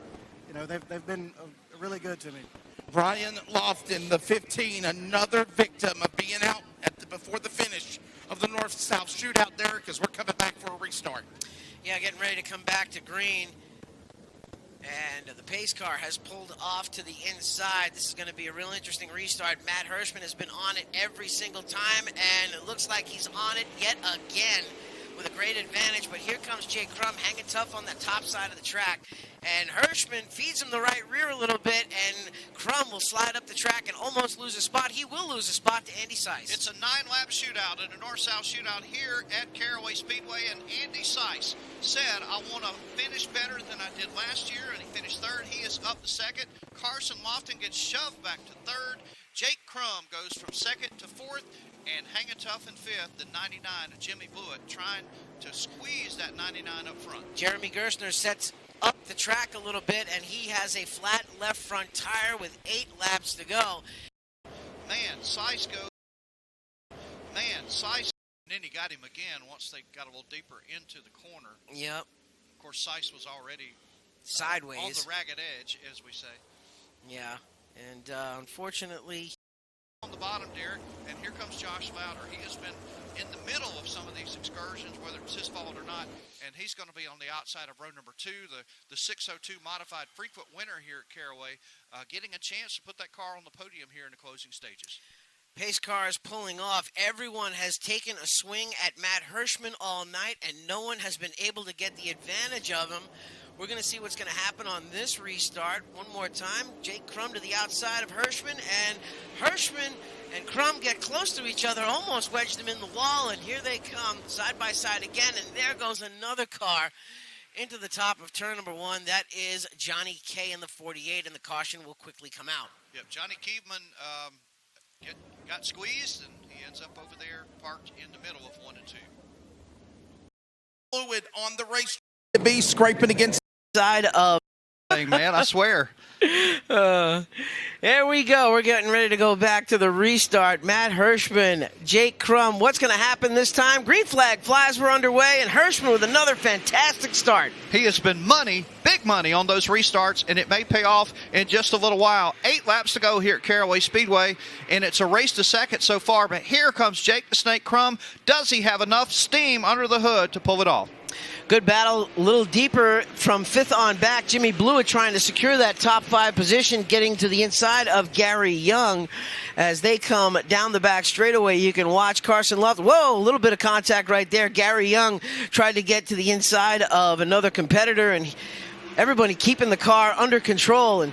They've been really good to me. Brian Lofton, the 15, another victim of being out before the finish of the North-South Shootout, Derek, as we're coming back for a restart. Yeah, getting ready to come back to green. And the pace car has pulled off to the inside. This is going to be a real interesting restart. Matt Hirschman has been on it every single time, and it looks like he's on it yet again with a great advantage. But here comes Jake Crum hanging tough on the top side of the track. And Hirschman feeds him the right rear a little bit, and Crum will slide up the track and almost lose a spot. He will lose a spot to Andy Seiss. It's a 9-lap shootout in a North-South Shootout here at Caraway Speedway, and Andy Seiss said, I want to finish better than I did last year, and he finished third. He is up to second. Carson Lofton gets shoved back to third. Jake Crum goes from second to fourth, and hanging tough in fifth, the 99 of Jimmy Blewett, trying to squeeze that 99 up front. Jeremy Gerstner sets up the track a little bit, and he has a flat left front tire with 8 laps to go. Man, Seiss goes. Man, Seiss. And then he got him again once they got a little deeper into the corner. Yep. Of course, Seiss was already sideways. On the ragged edge, as we say. Yeah, and unfortunately, on the bottom, Derek, and here comes Josh Lowder. He has been in the middle of some of these excursions, whether it's his fault or not, and he's going to be on the outside of row number 2, the 602 modified frequent winner here at Caraway, getting a chance to put that car on the podium here in the closing stages. Pace car is pulling off. Everyone has taken a swing at Matt Hirschman all night, and no one has been able to get the advantage of him. We're going to see what's going to happen on this restart. One more time, Jake Crum to the outside of Hirschman, and Hirschman and Crum get close to each other, almost wedged them in the wall, and here they come, side by side again, and there goes another car into the top of turn number 1. That is Johnny K in the 48, and the caution will quickly come out. Yep, Johnny Kievman got squeezed, and he ends up over there parked in the middle of 1 and 2. Fluid on the race to be scraping against the side of. Hey, man, I swear. There we go. We're getting ready to go back to the restart. Matt Hirschman, Jake Crum. What's going to happen this time? Green flag flies. We're underway, and Hirschman with another fantastic start. He has been big money on those restarts, and it may pay off in just a little while. 8 laps to go here at Caraway Speedway, and it's a race to second so far. But here comes Jake the Snake Crum. Does he have enough steam under the hood to pull it off? Good battle, a little deeper from 5th on back. Jimmy Blewett trying to secure that top 5 position, getting to the inside of Gary Young. As they come down the back straightaway, you can watch Carson Lofton. Whoa, a little bit of contact right there. Gary Young tried to get to the inside of another competitor, and everybody keeping the car under control, and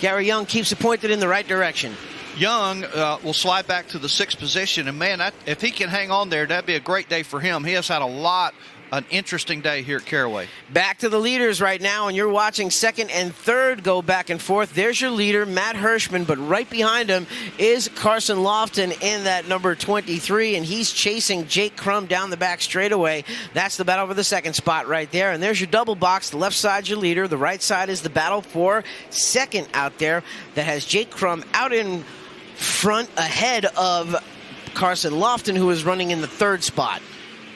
Gary Young keeps it pointed in the right direction. Young will slide back to the 6th position, and man, if he can hang on there, that'd be a great day for him. He has had an interesting day here at Caraway. Back to the leaders right now, and you're watching 2nd and 3rd go back and forth. There's your leader, Matt Hirschman, but right behind him is Carson Lofton in that number 23, and he's chasing Jake Crum down the back straightaway. That's the battle for the 2nd spot right there, and there's your double box. The left side's your leader. The right side is the battle for 2nd out there that has Jake Crum out in front ahead of Carson Lofton, who is running in the 3rd spot.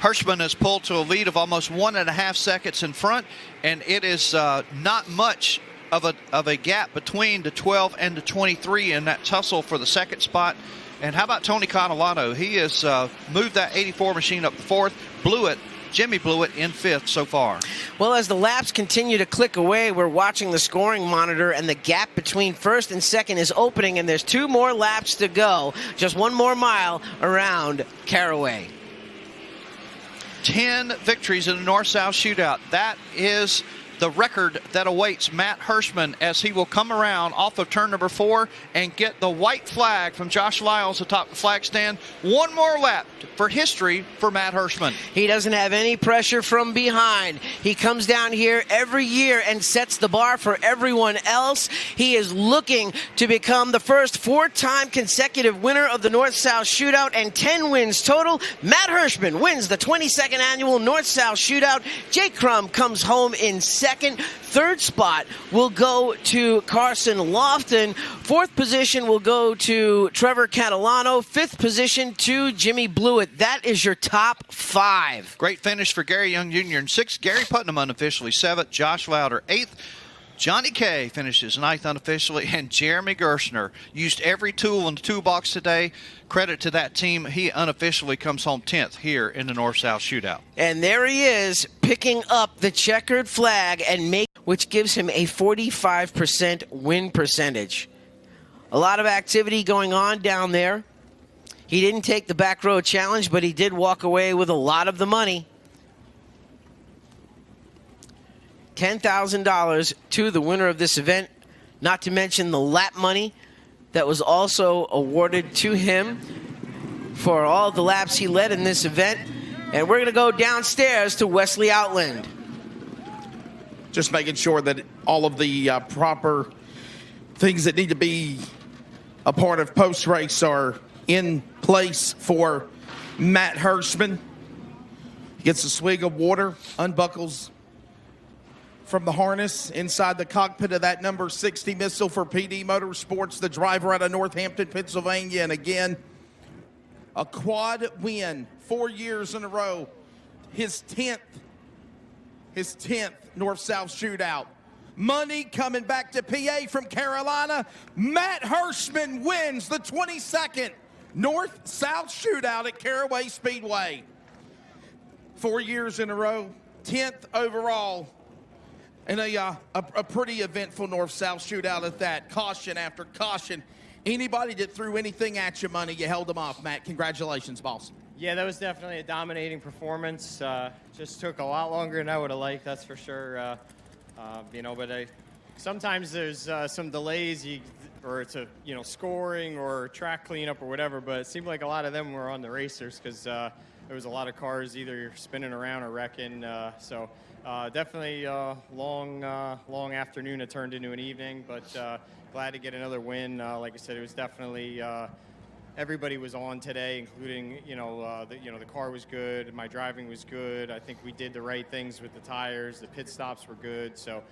Hirschman has pulled to a lead of almost 1.5 seconds in front, and it is not much of a gap between the 12 and the 23 in that tussle for the 2nd spot. And how about Tony Catalano? He has moved that 84 machine up to 4th. Jimmy Blewett in 5th so far. Well, as the laps continue to click away, we're watching the scoring monitor, and the gap between 1st and 2nd is opening, and there's 2 more laps to go. Just 1 more mile around Caraway. 10 victories in the North-South Shootout. That is the record that awaits Matt Hirschman as he will come around off of turn number 4 and get the white flag from Josh Lyles atop the flag stand. One more lap for history for Matt Hirschman. He doesn't have any pressure from behind. He comes down here every year and sets the bar for everyone else. He is looking to become the first 4-time consecutive winner of the North-South Shootout and 10 wins total. Matt Hirschman wins the 22nd annual North-South Shootout. Jake Crum comes home in second. Third spot will go to Carson Lofton. Fourth position will go to Trevor Catalano. Fifth position to Jimmy Blewett. That is your top 5. Great finish for Gary Young Jr. in 6th. Gary Putnam unofficially 7th. Josh Louder 8th. Johnny Kay finishes 9th unofficially, and Jeremy Gershner used every tool in the toolbox today. Credit to that team. He unofficially comes home 10th here in the North-South Shootout. And there he is, picking up the checkered flag, which gives him a 45% win percentage. A lot of activity going on down there. He didn't take the back row challenge, but he did walk away with a lot of the money. $10,000 to the winner of this event, not to mention the lap money that was also awarded to him for all the laps he led in this event. And we're going to go downstairs to Wesley Outland. Just making sure that all of the proper things that need to be a part of post-race are in place for Matt Hirschman. He gets a swig of water, unbuckles from the harness inside the cockpit of that number 60 missile for PD Motorsports, the driver out of Northampton, Pennsylvania. And again, a quad win 4 years in a row. His 10th North-South Shootout. Money coming back to PA from Carolina. Matt Hirschman wins the 22nd North-South Shootout at Caraway Speedway. 4 years in a row, 10th overall. And a pretty eventful North-South Shootout at that. Caution after caution. Anybody that threw anything at you, money, you held them off, Matt. Congratulations, boss. Yeah, that was definitely a dominating performance. Just took a lot longer than I would have liked, that's for sure. But sometimes there's some delays, or it's a scoring or track cleanup or whatever. But it seemed like a lot of them were on the racers because there was a lot of cars either spinning around or wrecking. Definitely long afternoon. It turned into an evening, but glad to get another win. Like I said, it was definitely everybody was on today, including the car was good, my driving was good. I think we did the right things with the tires. The pit stops were good. So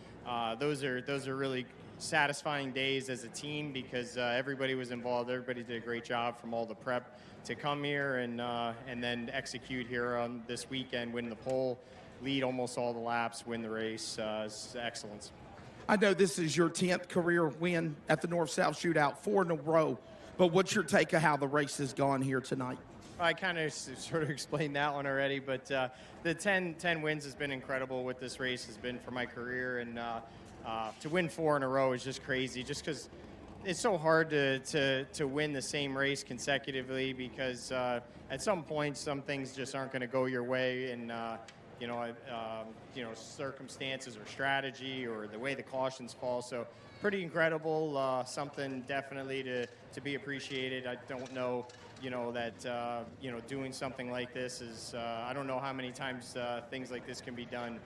those are really satisfying days as a team because everybody was involved. Everybody did a great job from all the prep to come here and then execute here on this weekend, win the pole, lead almost all the laps, win the race. It's excellence. I know this is your 10th career win at the North-South Shootout, 4 in a row. But what's your take of how the race has gone here tonight? I kind of sort of explained that one already, but the 10 wins has been incredible. What this race has been for my career, and to win 4 in a row is just crazy. Just because it's so hard to win the same race consecutively, because at some point some things just aren't going to go your way, and circumstances or strategy or the way the cautions fall. So pretty incredible, something definitely to be appreciated. I don't know, that, doing something like this is, I don't know how many times things like this can be done.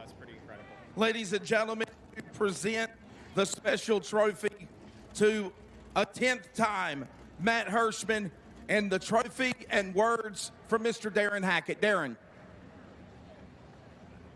It's pretty incredible. Ladies and gentlemen, we present the special trophy to a 10th time Matt Hirschman, and the trophy and words from Mr. Darren Hackett. Darren.